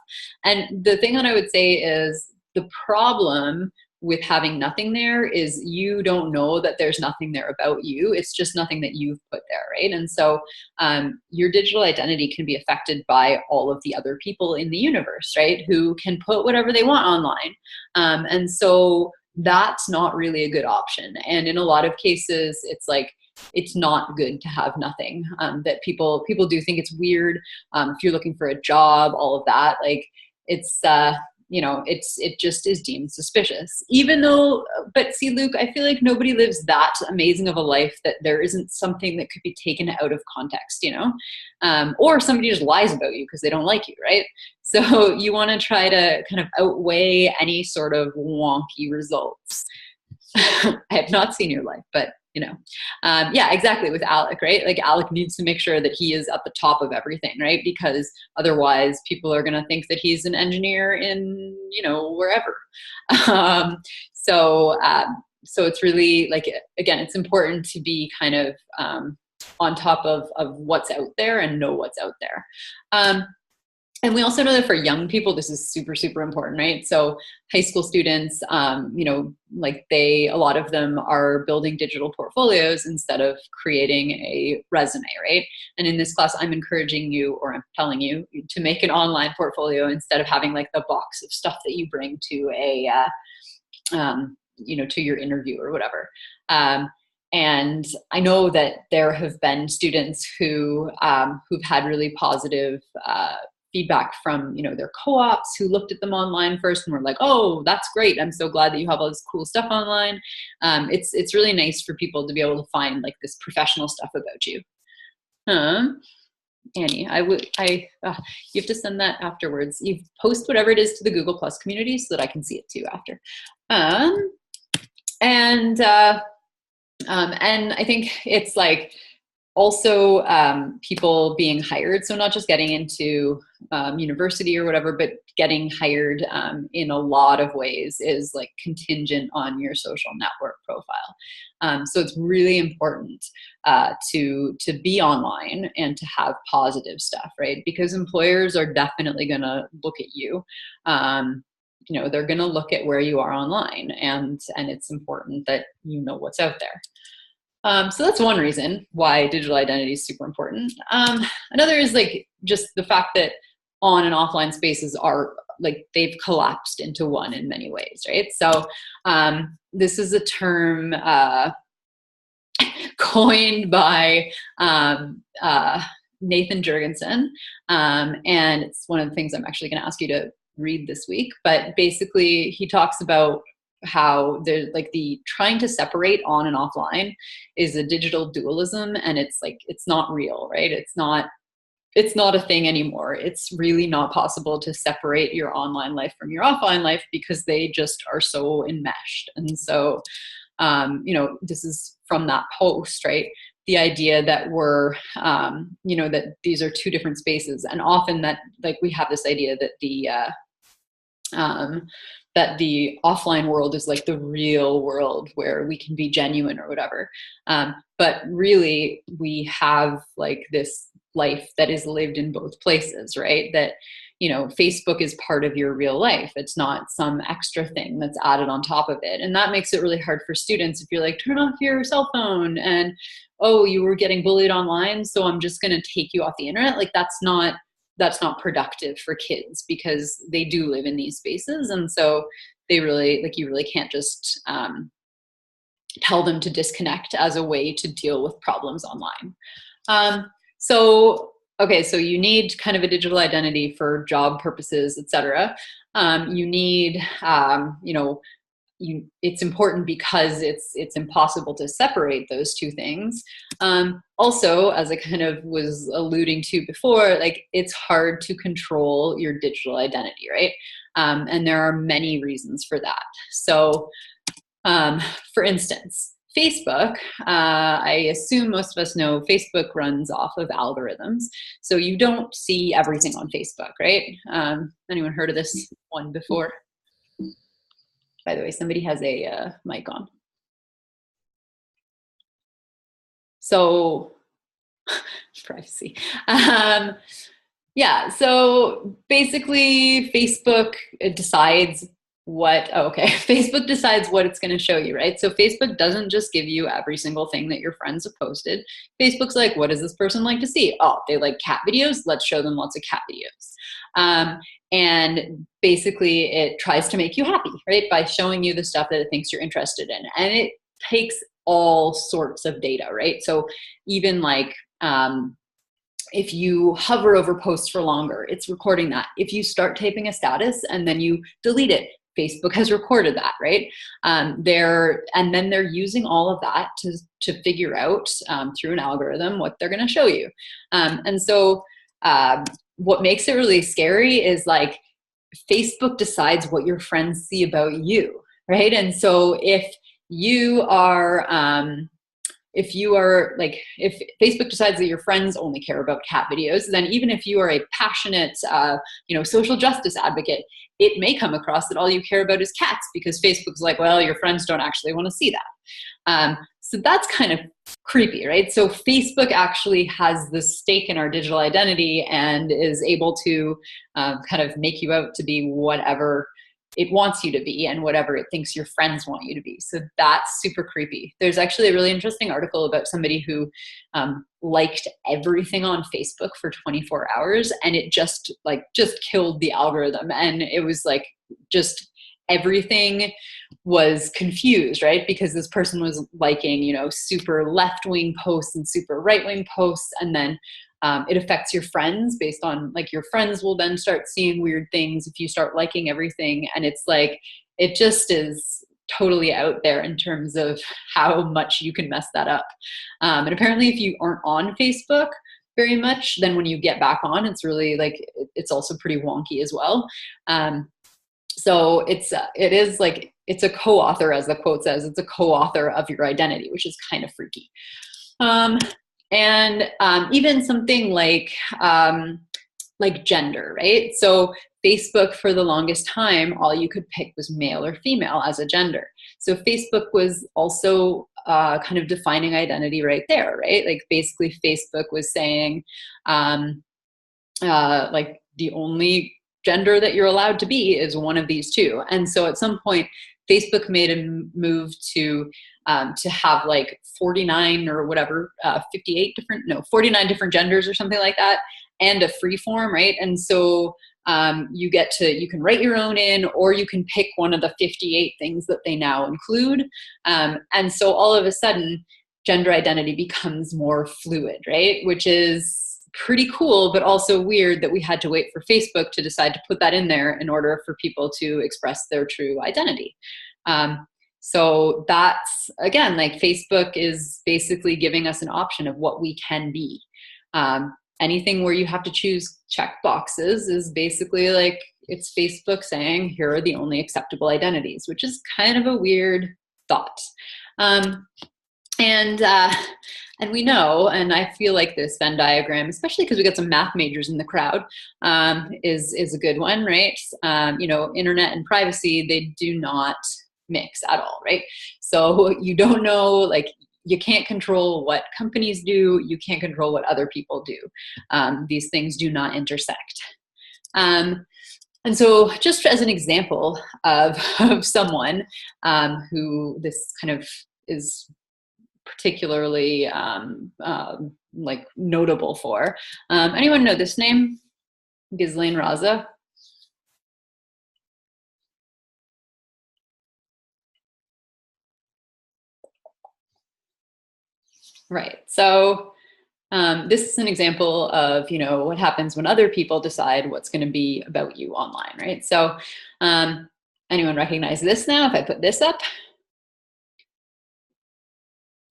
And the thing that I would say is the problem with having nothing there is you don't know that there's nothing there about you. It's just nothing that you've put there, right? And so your digital identity can be affected by all of the other people in the universe, right? Who can put whatever they want online. And so that's not really a good option. And in a lot of cases, it's like, it's not good to have nothing. That people do think it's weird. If you're looking for a job, all of that, like, it's it just is deemed suspicious. Even though, but see, Luke, I feel like nobody lives that amazing of a life that there isn't something that could be taken out of context, or somebody just lies about you because they don't like you, right? So you want to try to kind of outweigh any sort of wonky results. I have not seen your life, but yeah, exactly, with Alec, right? Like, Alec needs to make sure that he is at the top of everything, right? Because otherwise people are going to think that he's an engineer in, wherever. So it's really, like, again, it's important to be kind of on top of what's out there and know what's out there. And we also know that for young people, this is super, super important, right? So high school students, a lot of them are building digital portfolios instead of creating a resume, right? And in this class, I'm encouraging you, or I'm telling you, to make an online portfolio instead of having like the box of stuff that you bring to to your interview or whatever. And I know that there have been students who've had really positive feedback from their co-ops who looked at them online first and were like, oh, that's great, I'm so glad that you have all this cool stuff online. It's really nice for people to be able to find like this professional stuff about you. Annie, you have to send that afterwards. You post whatever it is to the Google Plus community so that I can see it too after. And I think it's like also people being hired. So not just getting into university or whatever, but getting hired in a lot of ways is like contingent on your social network profile. So it's really important to be online and to have positive stuff, right? Because employers are definitely going to look at you. they're going to look at where you are online, and it's important that you know what's out there. So that's one reason why digital identity is super important. Another is like just the fact that on and offline spaces are like they've collapsed into one in many ways, right? So this is a term coined by Nathan Jurgensen, and it's one of the things I'm actually going to ask you to read this week. But basically, he talks about how there's like the trying to separate on and offline is a digital dualism, and it's like it's not real, right? It's not a thing anymore. It's really not possible to separate your online life from your offline life because they just are so enmeshed. And so this is from that post, right? The idea that we're, that these are two different spaces, and often that like we have this idea that the offline world is like the real world where we can be genuine or whatever. But really we have like this life that is lived in both places, right? That, Facebook is part of your real life. It's not some extra thing that's added on top of it. And that makes it really hard for students if you're like, turn off your cell phone and, oh, you were getting bullied online, so I'm just going to take you off the internet. Like that's not productive for kids because they do live in these spaces. And so they really, like, you really can't just tell them to disconnect as a way to deal with problems online. So you need kind of a digital identity for job purposes, etc. You need, it's important because it's impossible to separate those two things. Also, as I kind of was alluding to before, like it's hard to control your digital identity, right? And there are many reasons for that. So, for instance, Facebook, I assume most of us know Facebook runs off of algorithms. So you don't see everything on Facebook, right? Anyone heard of this one before? By the way, somebody has a mic on. So, privacy. So basically Facebook decides Facebook decides what it's going to show you, right? So Facebook doesn't just give you every single thing that your friends have posted. Facebook's like, what does this person like to see? Oh, they like cat videos. Let's show them lots of cat videos. And basically it tries to make you happy, right? By showing you the stuff that it thinks you're interested in. And it takes all sorts of data, right? So even like, if you hover over posts for longer, it's recording that. If you start typing a status and then you delete it, Facebook has recorded that, right? And then they're using all of that to figure out through an algorithm what they're going to show you. And so what makes it really scary is like Facebook decides what your friends see about you, right? And so if Facebook decides that your friends only care about cat videos, then even if you are a passionate, social justice advocate, it may come across that all you care about is cats because Facebook's like, well, your friends don't actually want to see that. So that's kind of creepy, right? So Facebook actually has this stake in our digital identity and is able to kind of make you out to be whatever it wants you to be and whatever it thinks your friends want you to be. So that's super creepy. There's actually a really interesting article about somebody who liked everything on Facebook for 24 hours and it just killed the algorithm. And it was like just everything was confused, right? Because this person was liking, super left-wing posts and super right-wing posts. And then it affects your friends based on like your friends will then start seeing weird things if you start liking everything. And it's like, it just is totally out there in terms of how much you can mess that up. And apparently if you aren't on Facebook very much, then when you get back on, it's really like, it's also pretty wonky as well. So it's a co-author, as the quote says, it's a co-author of your identity, which is kind of freaky. And even something like gender, right? So Facebook for the longest time, all you could pick was male or female as a gender. So Facebook was also kind of defining identity right there, right? Like basically Facebook was saying like the only gender that you're allowed to be is one of these two. And so at some point, Facebook made a move to have like 49 or whatever, 49 different genders or something like that, and a free form, right? And so you can write your own in, or you can pick one of the 58 things that they now include. And so all of a sudden, gender identity becomes more fluid, right? Which is pretty cool, but also weird that we had to wait for Facebook to decide to put that in there in order for people to express their true identity. So that's, again, like Facebook is basically giving us an option of what we can be. Anything where you have to choose check boxes is basically like, it's Facebook saying, here are the only acceptable identities, which is kind of a weird thought. And we know, and I feel like this Venn diagram, especially because we got some math majors in the crowd, is a good one, right? Internet and privacy, they do not mix at all, right? So you don't know, like, you can't control what companies do. You can't control what other people do. These things do not intersect. And so just as an example of someone who this kind of is particularly like notable for. Anyone know this name? Ghislaine Raza? Right. So this is an example of, what happens when other people decide what's going to be about you online, right? So anyone recognize this now if I put this up?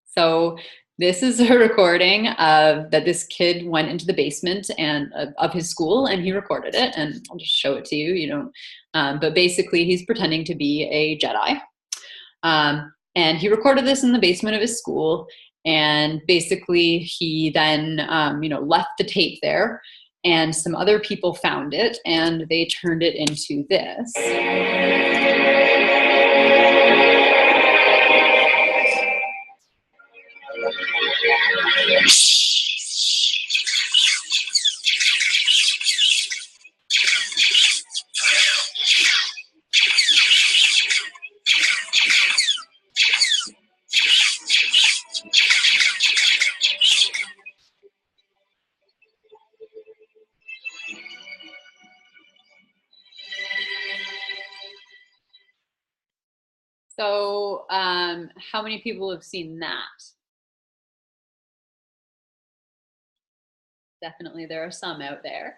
So this is a recording of that this kid went into the basement of his school, and he recorded it, and I'll just show it to you. But basically he's pretending to be a Jedi. And he recorded this in the basement of his school, and basically he then, left the tape there, and some other people found it, and they turned it into this. So how many people have seen that? Definitely there are some out there.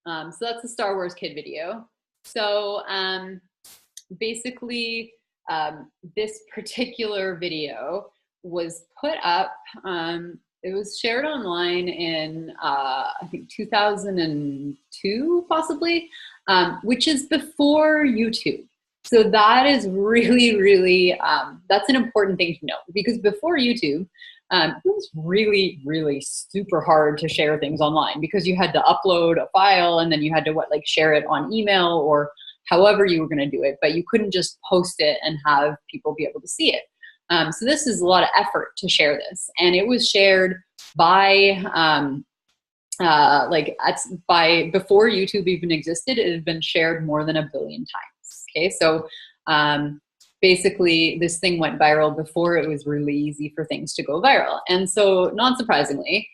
So that's the Star Wars kid video. So basically this particular video was put up, it was shared online in I think 2002 possibly, which is before YouTube. So that is really, really, that's an important thing to know, because before YouTube, it was really, really super hard to share things online, because you had to upload a file and then you had to share it on email or however you were going to do it, but you couldn't just post it and have people be able to see it. So this is a lot of effort to share this, and it was shared by before YouTube even existed. It had been shared more than 1 billion times. Okay, so basically this thing went viral before it was really easy for things to go viral. And so not surprisingly,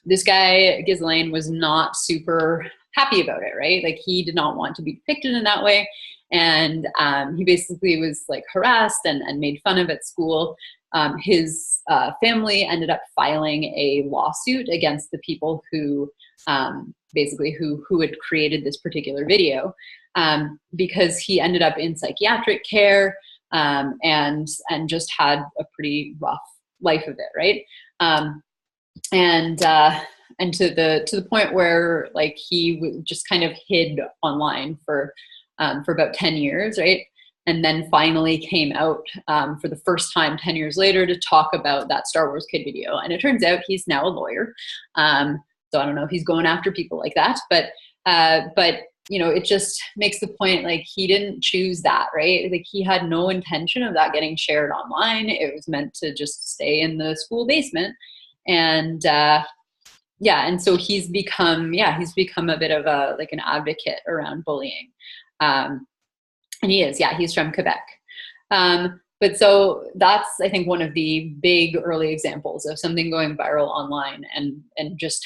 this guy, Ghislaine, was not super happy about it, right? Like, he did not want to be depicted in that way. And he basically was harassed and made fun of at school. His family ended up filing a lawsuit against the people who basically who had created this particular video, because he ended up in psychiatric care and just had a pretty rough life of it, right? And to the point where he just kind of hid online for about 10 years, right? And then finally came out for the first time 10 years later to talk about that Star Wars kid video. And it turns out he's now a lawyer. So I don't know if he's going after people like that, but it just makes the point, he didn't choose that, right? He had no intention of that getting shared online. It was meant to just stay in the school basement. And yeah, and so he's become a bit of a like an advocate around bullying. And he's from Quebec. But so that's, I think, one of the big early examples of something going viral online and just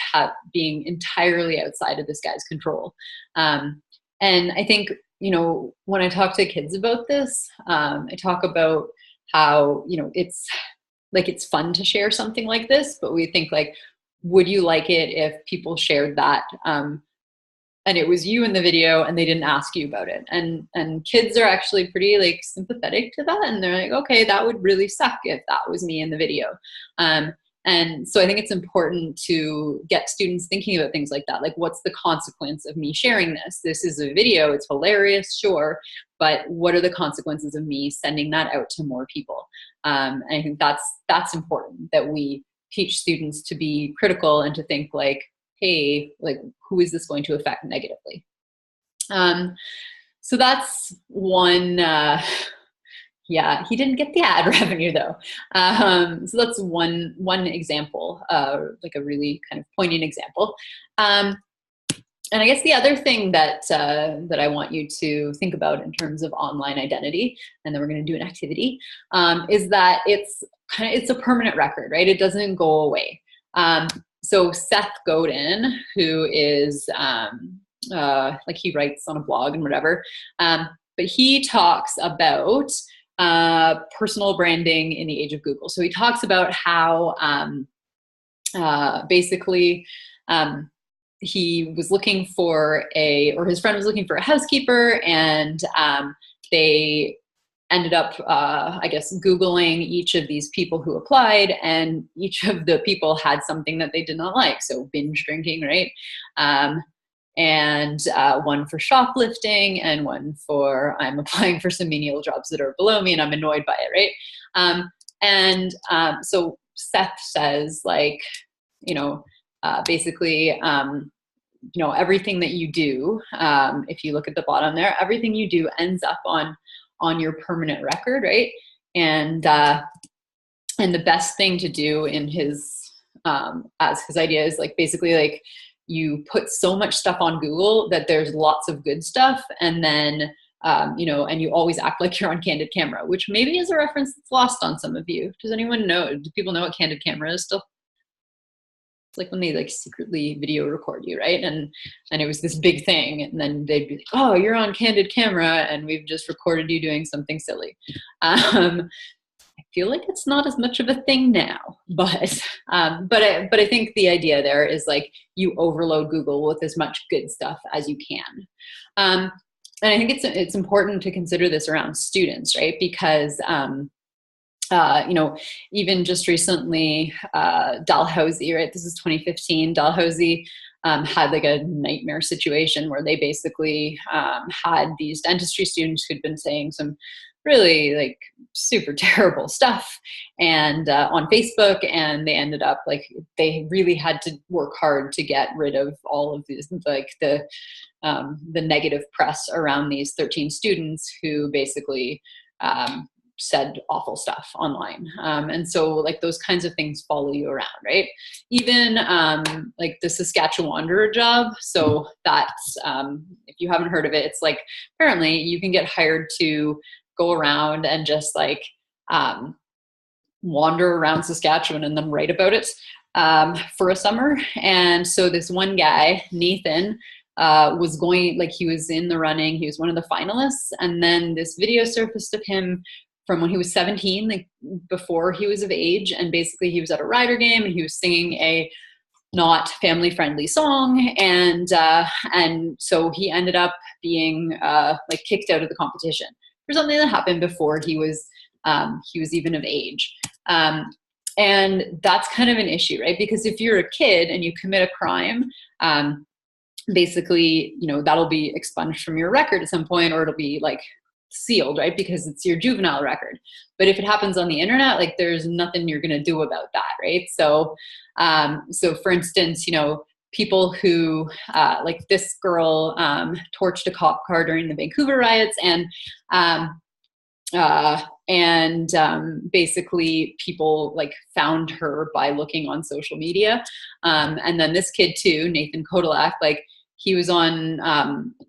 being entirely outside of this guy's control. And I think, when I talk to kids about this, I talk about how, it's fun to share something like this, but we think like, would you like it if people shared that and it was you in the video and they didn't ask you about it? And kids are actually pretty like sympathetic to that, and they're like, okay, that would really suck if that was me in the video. And so I think it's important to get students thinking about things like that. Like, what's the consequence of me sharing this? This is a video, it's hilarious, sure, but what are the consequences of me sending that out to more people? And I think that's important, that we teach students to be critical and to think like, hey, like, who is this going to affect negatively? So that's one. He didn't get the ad revenue though. So that's one example, like a really kind of poignant example. And I guess the other thing that I want you to think about in terms of online identity, and then we're going to do an activity, is that it's a permanent record, right? It doesn't go away. So Seth Godin, who is like, he writes on a blog and whatever, but he talks about personal branding in the age of Google. So he talks about how basically he was looking for his friend was looking for a housekeeper, and they ended up, I guess, Googling each of these people who applied, and each of the people had something that they did not like. So binge drinking, right? And one for shoplifting, and one for I'm applying for some menial jobs that are below me and I'm annoyed by it, right? So Seth says, like, basically, everything that you do, if you look at the bottom there, everything you do ends up on your permanent record, right? And the best thing to do in as his idea is, like, basically, like, you put so much stuff on Google that there's lots of good stuff, and then and you always act like you're on Candid Camera, which maybe is a reference that's lost on some of you. Does anyone know? Do people know what Candid Camera is still? It's like when they like secretly video record you, right? And it was this big thing, and then they'd be like, oh, you're on Candid Camera and we've just recorded you doing something silly. I feel like it's not as much of a thing now, but I think the idea there is, like, you overload Google with as much good stuff as you can. And I think it's important to consider this around students, right? Because even just recently, Dalhousie, right? This is 2015. Dalhousie had like a nightmare situation where they basically had these dentistry students who'd been saying some really like super terrible stuff and on Facebook, and they ended up, like, they really had to work hard to get rid of all of these, like, the negative press around these 13 students who basically said awful stuff online. And so, like, those kinds of things follow you around, right? Even like the Saskatchewan job. So that's, if you haven't heard of it, it's like, apparently you can get hired to go around and just like wander around Saskatchewan and then write about it for a summer. And so this one guy, Nathan, was going, like, he was in the running, he was one of the finalists, and then this video surfaced of him from when he was 17, like before he was of age, and basically he was at a Rider game and he was singing a not family friendly song, and so he ended up being like kicked out of the competition for something that happened before he was even of age. And that's kind of an issue, right? Because if you're a kid and you commit a crime, basically, that'll be expunged from your record at some point, or it'll be like sealed, right? Because it's your juvenile record. But if it happens on the internet, like, there's nothing you're going to do about that, right? So, for instance, people who, like this girl, torched a cop car during the Vancouver riots, and Basically people like found her by looking on social media. And then this kid too, Nathan Kodalak, like he was on,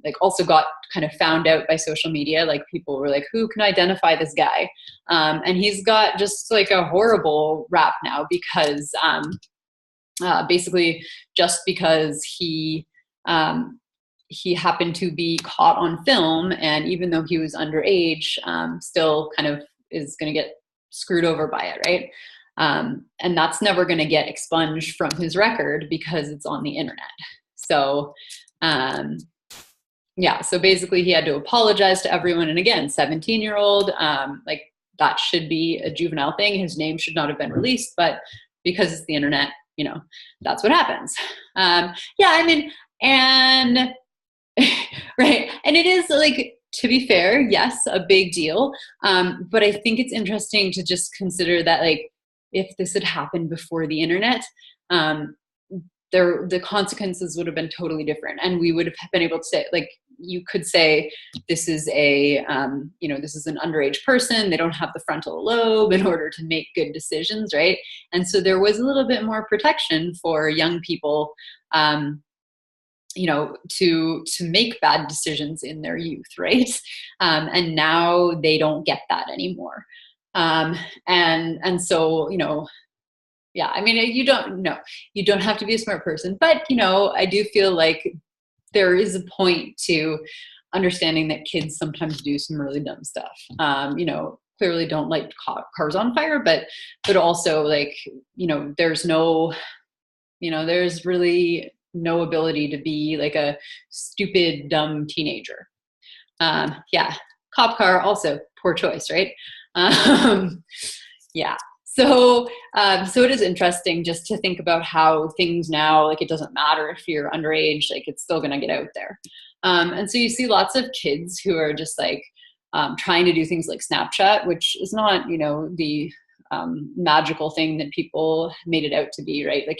like also got kind of found out by social media. Like people were like, who can identify this guy? And he's got just like a horrible rap now because basically just because he happened to be caught on film, and even though he was underage, still kind of is going to get screwed over by it, right? And that's never going to get expunged from his record because it's on the internet. So, yeah, so basically he had to apologize to everyone. And again, 17-year-old, like that should be a juvenile thing. His name should not have been released, but because it's the internet, you know, that's what happens. Yeah, I mean, and right. And it is like, to be fair, yes, a big deal. But I think it's interesting to just consider that, like, if this had happened before the internet, the consequences would have been totally different. And we would have been able to say, like, you could say this is a, you know, this is an underage person. They don't have the frontal lobe in order to make good decisions, right? And so there was a little bit more protection for young people, you know, to make bad decisions in their youth, right? And now they don't get that anymore. And so, you know, yeah, I mean, you don't have to be a smart person, but, you know, I do feel like there is a point to understanding that kids sometimes do some really dumb stuff. You know, clearly don't light cars on fire, but also, like, you know, there's really no ability to be like a stupid, dumb teenager. Yeah, cop car also poor choice, right? Yeah. So it is interesting just to think about how things now, like, it doesn't matter if you're underage, like, it's still going to get out there. And so you see lots of kids who are just like trying to do things like Snapchat, which is not, you know, the magical thing that people made it out to be, right? Like,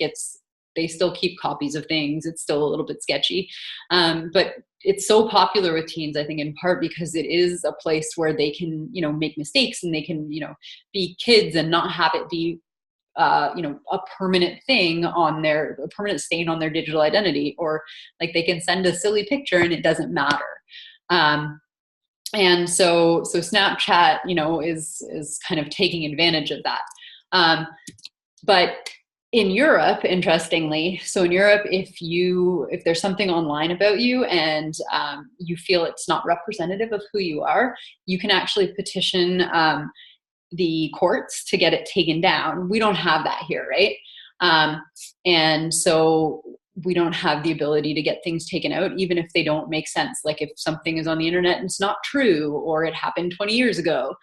they still keep copies of things. It's still a little bit sketchy. But it's so popular with teens, I think, in part because it is a place where they can, you know, make mistakes, and they can, you know, be kids and not have it be, you know, a permanent stain on their digital identity, or like they can send a silly picture and it doesn't matter. And so Snapchat, you know, is kind of taking advantage of that. But in Europe, interestingly, so in Europe, if there's something online about you and you feel it's not representative of who you are, you can actually petition the courts to get it taken down. We don't have that here, right? And so we don't have the ability to get things taken out, even if they don't make sense. Like, if something is on the internet and it's not true, or it happened 20 years ago,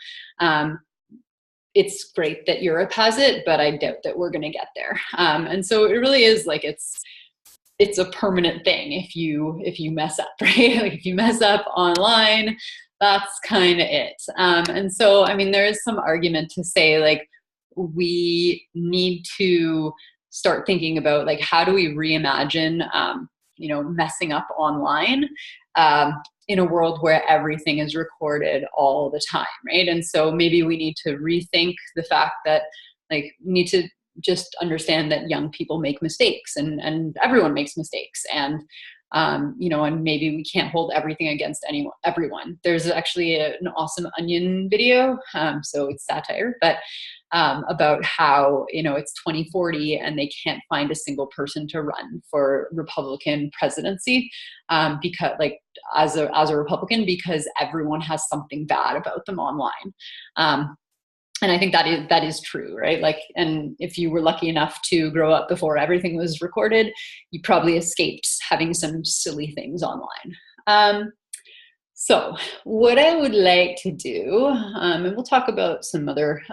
it's great that Europe has it, but I doubt that we're going to get there. And so it really is like, it's a permanent thing if you mess up, right? Like, if you mess up online, that's kind of it. And so, I mean, there is some argument to say, like, we need to start thinking about, like, how do we reimagine, you know, messing up online in a world where everything is recorded all the time, right? And so maybe we need to rethink the fact that, like, we need to just understand that young people make mistakes, and everyone makes mistakes, and you know, and maybe we can't hold everything against everyone. There's actually an awesome Onion video, so it's satire, but about how, you know, it's 2040 and they can't find a single person to run for Republican presidency, because, like, as a Republican, because everyone has something bad about them online. And I think that is true, right? Like, and if you were lucky enough to grow up before everything was recorded, you probably escaped having some silly things online. So what I would like to do, and we'll talk about some other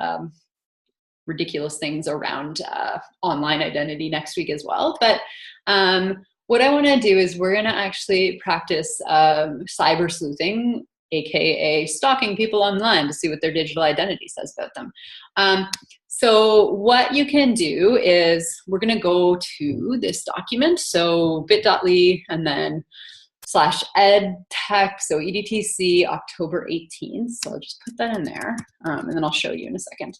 ridiculous things around online identity next week as well. But what I want to do is we're going to actually practice cyber sleuthing, aka stalking people online to see what their digital identity says about them. So what you can do is we're going to go to this document, so bit.ly and then /edtech, so EDTC October 18th. So I'll just put that in there, and then I'll show you in a second.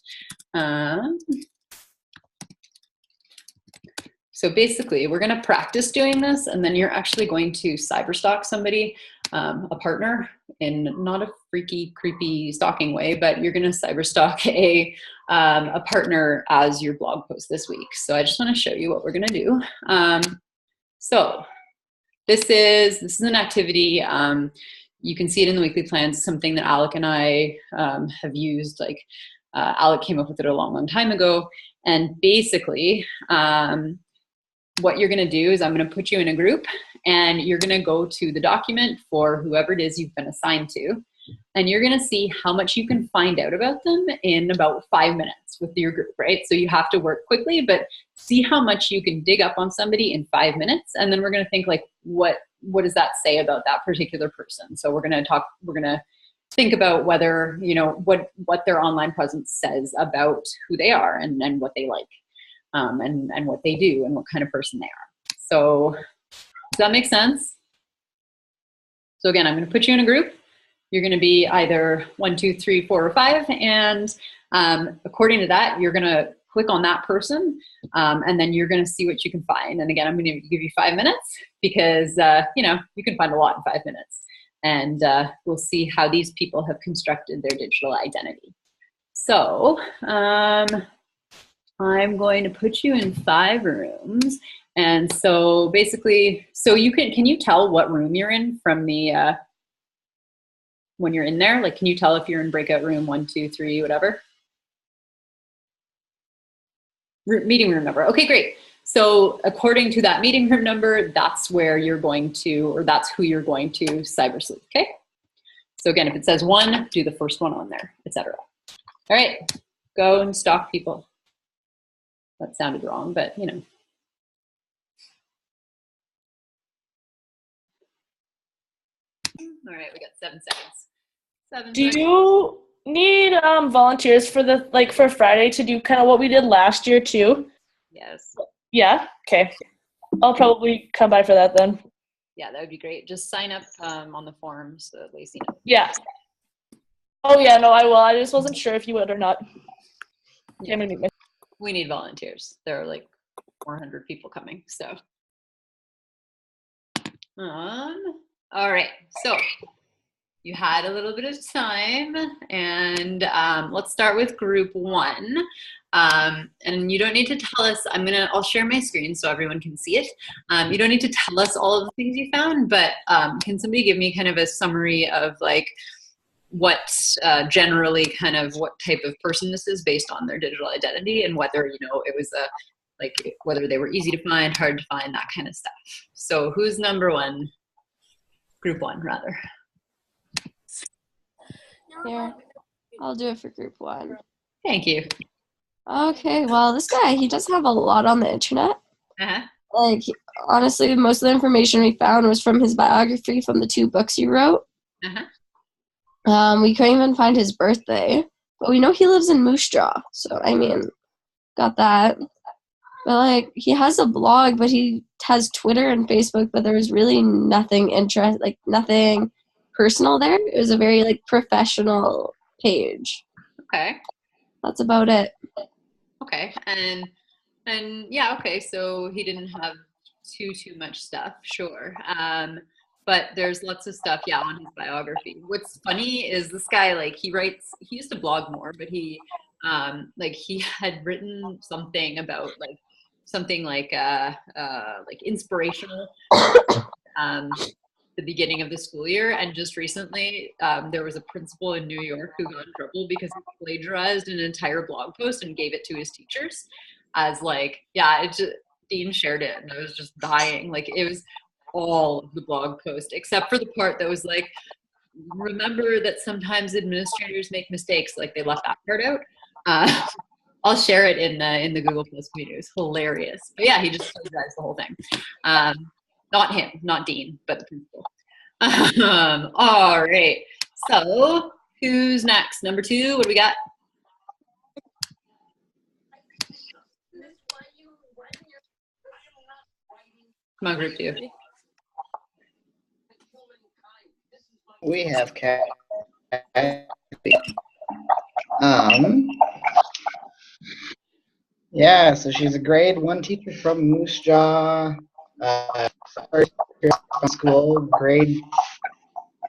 So basically, we're going to practice doing this, and then you're actually going to cyberstalk somebody, a partner, in not a freaky, creepy stalking way, but you're going to cyberstalk a partner as your blog post this week. So I just want to show you what we're going to do. So this is an activity. You can see it in the weekly plans, something that Alec and I have used. Like Alec came up with it a long, long time ago. And basically, what you're going to do is I'm going to put you in a group, and you're going to go to the document for whoever it is you've been assigned to, and you're going to see how much you can find out about them in about 5 minutes with your group, right? So you have to work quickly, but see how much you can dig up on somebody in 5 minutes, and then we're going to think like, what does that say about that particular person? So we're going to think about whether, you know, what their online presence says about who they are and what they like. And what they do and what kind of person they are. So does that make sense? So again, I'm going to put you in a group. You're going to be either 1, 2, 3, 4, or 5. And according to that, you're going to click on that person. And then you're going to see what you can find. And again, I'm going to give you 5 minutes because, you know, you can find a lot in 5 minutes. And we'll see how these people have constructed their digital identity. So, I'm going to put you in 5 rooms. And so basically, so can you tell what room you're in from the, when you're in there? Like, can you tell if you're in breakout room 1, 2, 3, whatever? Meeting room number. Okay, great. So according to that meeting room number, that's where you're going to, or that's who you're going to cyber sleuth, okay? So again, if it says 1, do the first one on there, etc. All right, go and stalk people. That sounded wrong, but you know. All right, we got 7 seconds. Do you need volunteers for for Friday to do kind of what we did last year too? Yes. Yeah. Okay. I'll probably come by for that then. Yeah, that would be great. Just sign up on the form so that Lacey knows. Yeah. Oh yeah, no, I will. I just wasn't sure if you would or not. Yeah. We need volunteers. There are like 400 people coming, so. All right, so you had a little bit of time, and let's start with group 1. And you don't need to tell us, I'll share my screen so everyone can see it. You don't need to tell us all of the things you found, but can somebody give me kind of a summary of like what generally kind of what type of person this is based on their digital identity, and whether, you know, it was like whether they were easy to find, hard to find, that kind of stuff. So who's number 1? Group 1 rather. Here, I'll do it for group 1. Thank you. Okay, well, this guy, he does have a lot on the internet. Uh-huh. Like, honestly, most of the information we found was from his biography from the 2 books he wrote. Uh-huh. We couldn't even find his birthday, but we know he lives in Moose Jaw, so, I mean, got that. But, like, he has a blog, but he has Twitter and Facebook, but there was really nothing nothing personal there. It was a very, like, professional page. Okay. That's about it. Okay. And yeah, okay, so he didn't have too much stuff, sure. But there's lots of stuff, yeah, on his biography. What's funny is this guy, like, he used to blog more, but he had written something about something like inspirational the beginning of the school year. And just recently there was a principal in New York who got in trouble because he plagiarized an entire blog post and gave it to his teachers as like, yeah, Dean shared it and I was just dying. Like, it was all of the blog post except for the part that was like, remember that sometimes administrators make mistakes. Like, they left that part out. I'll share it in the Google Plus video. It's hilarious. But yeah, he just plagiarized the whole thing. Not him, not Dean, but the principal. All right. So who's next? Number 2, what do we got? Come on, group 2. We have Kathy. Um, yeah, so she's a grade 1 teacher from Moose Jaw, first year from school, grade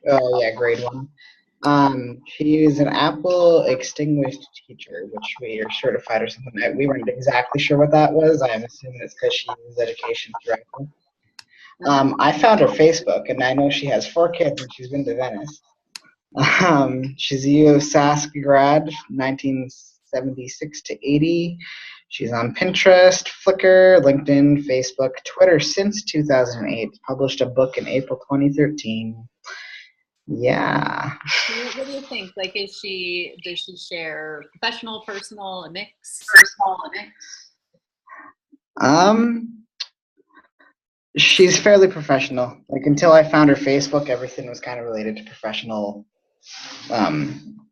1. She is an Apple extinguished teacher, which we are certified or something. We weren't exactly sure what that was. I'm assuming it's because she uses education through Apple. I found her Facebook, and I know she has 4 kids, and she's been to Venice. She's a U of Sask grad, 1976 to 80. She's on Pinterest, Flickr, LinkedIn, Facebook, Twitter since 2008. Published a book in April 2013. Yeah. What do you think? Like, does she share professional, personal, a mix? She's fairly professional. Like, until I found her Facebook, everything was kind of related to professional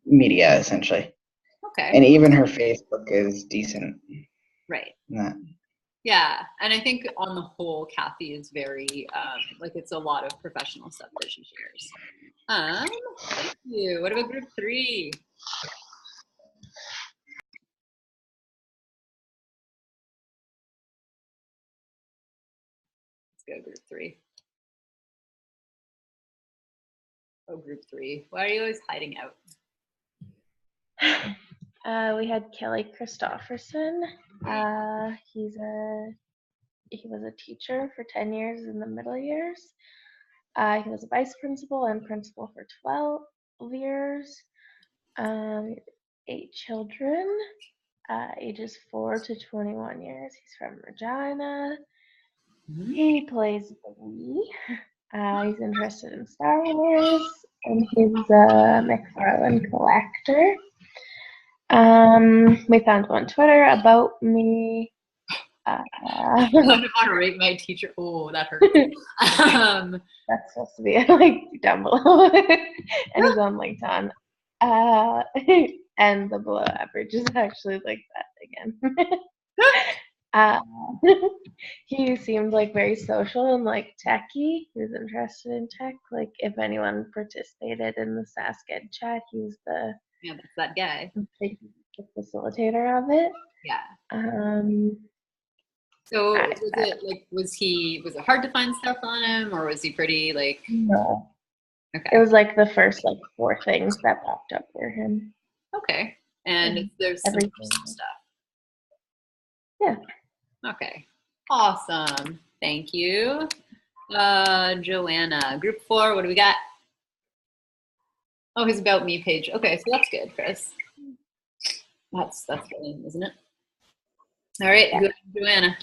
media, essentially. Okay. And even her Facebook is decent. Right. Yeah. Yeah, and I think on the whole, Kathy is very like, it's a lot of professional stuff that she shares. Thank you. What about group 3? Let's go group 3. Oh, group 3. Why are you always hiding out? We had Kelly Christofferson. He was a teacher for 10 years in the middle years. He was a vice principal and principal for 12 years. 8 children, ages 4 to 21 years. He's from Regina. He plays Bee. He's interested in Star Wars, and he's a McFarlane collector. We found him on Twitter, About Me. I want to rate my teacher. Oh, that hurt. That's supposed to be like down below. And he's on LinkedIn. And the below average is actually like that again. He seemed like very social and like techie. He was interested in tech. Like, if anyone participated in the SaskEd chat, he's the that's that guy. The facilitator of it. Yeah. So was it hard to find stuff on him, or was he pretty like? No. Okay. It was like the first 4 things that popped up for him. Okay. And there's some personal stuff. Yeah. Okay. Awesome. Thank you. Joanna, group 4, what do we got? Oh, his About Me page. Okay, so that's good, Chris. That's good, isn't it? All right, yeah. Joanna.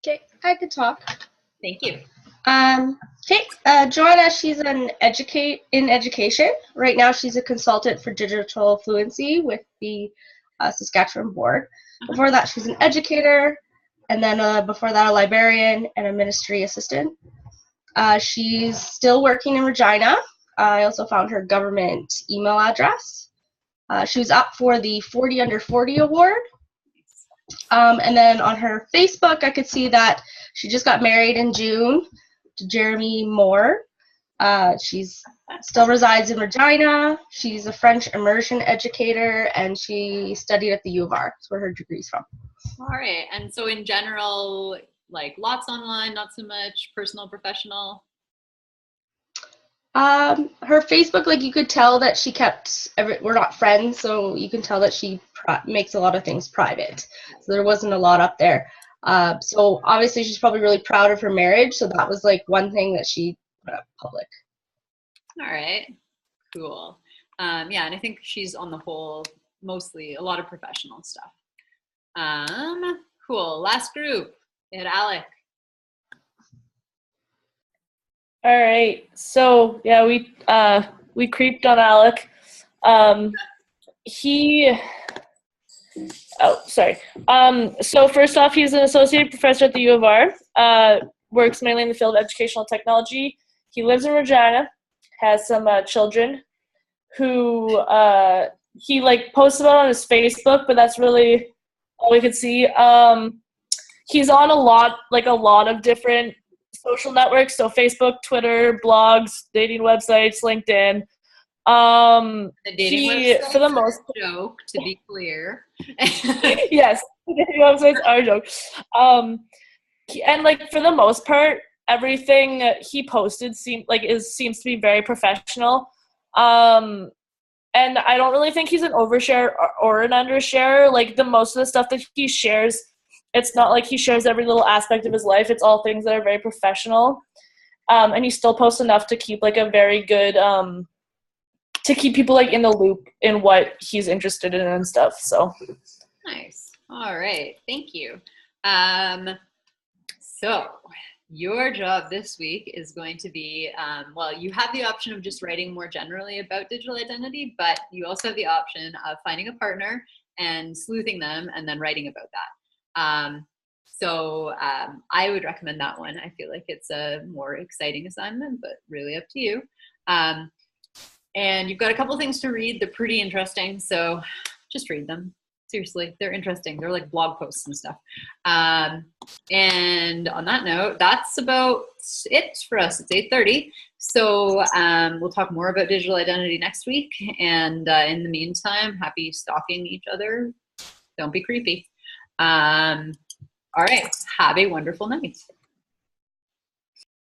Okay, I could talk. Thank you. Okay, Joanna, she's in education. Right now, she's a consultant for digital fluency with the Saskatchewan board. Before that, she's an educator, and then before that, a librarian and a ministry assistant. She's still working in Regina. I also found her government email address. She was up for the 40 Under 40 award. And then on her Facebook, I could see that she just got married in June to Jeremy Moore. She's still resides in Regina. She's a French immersion educator, and she studied at the U of R. That's where her degree's from. All right. And so in general, like lots online, not so much personal, professional? Her Facebook, like you could tell that she we're not friends, so you can tell that she makes a lot of things private. So there wasn't a lot up there. So obviously she's probably really proud of her marriage. So that was like one thing that she put up public. All right, cool. Yeah, and I think she's on the whole, mostly a lot of professional stuff. Cool, last group, we had Alec. All right, so yeah, we creeped on Alec. So first off, he's an associate professor at the U of R, works mainly in the field of educational technology. He lives in Regina, has some children who he like posts about on his Facebook, but that's really all we could see. He's on a lot of different social networks, so Facebook, Twitter, blogs, dating websites, LinkedIn. The dating He, websites for the are most a joke, to be clear. yes, dating websites are a joke. And like for the most part, everything he posted seems to be very professional. And I don't really think he's an overshare or an undershare. Like the most of the stuff that he shares, it's not like he shares every little aspect of his life. It's all things that are very professional. And he still posts enough to keep like a very good to keep people like in the loop in what he's interested in and stuff. So nice. All right. Thank you. So your job this week is going to be, well, you have the option of just writing more generally about digital identity, but you also have the option of finding a partner and sleuthing them and then writing about that. So I would recommend that one. I feel like it's a more exciting assignment, but really up to you. And you've got a couple things to read. They're pretty interesting, so just read them. Seriously, they're interesting. They're like blog posts and stuff. And on that note, that's about it for us. It's 8:30. So we'll talk more about digital identity next week. And in the meantime, happy stalking each other. Don't be creepy. All right. Have a wonderful night.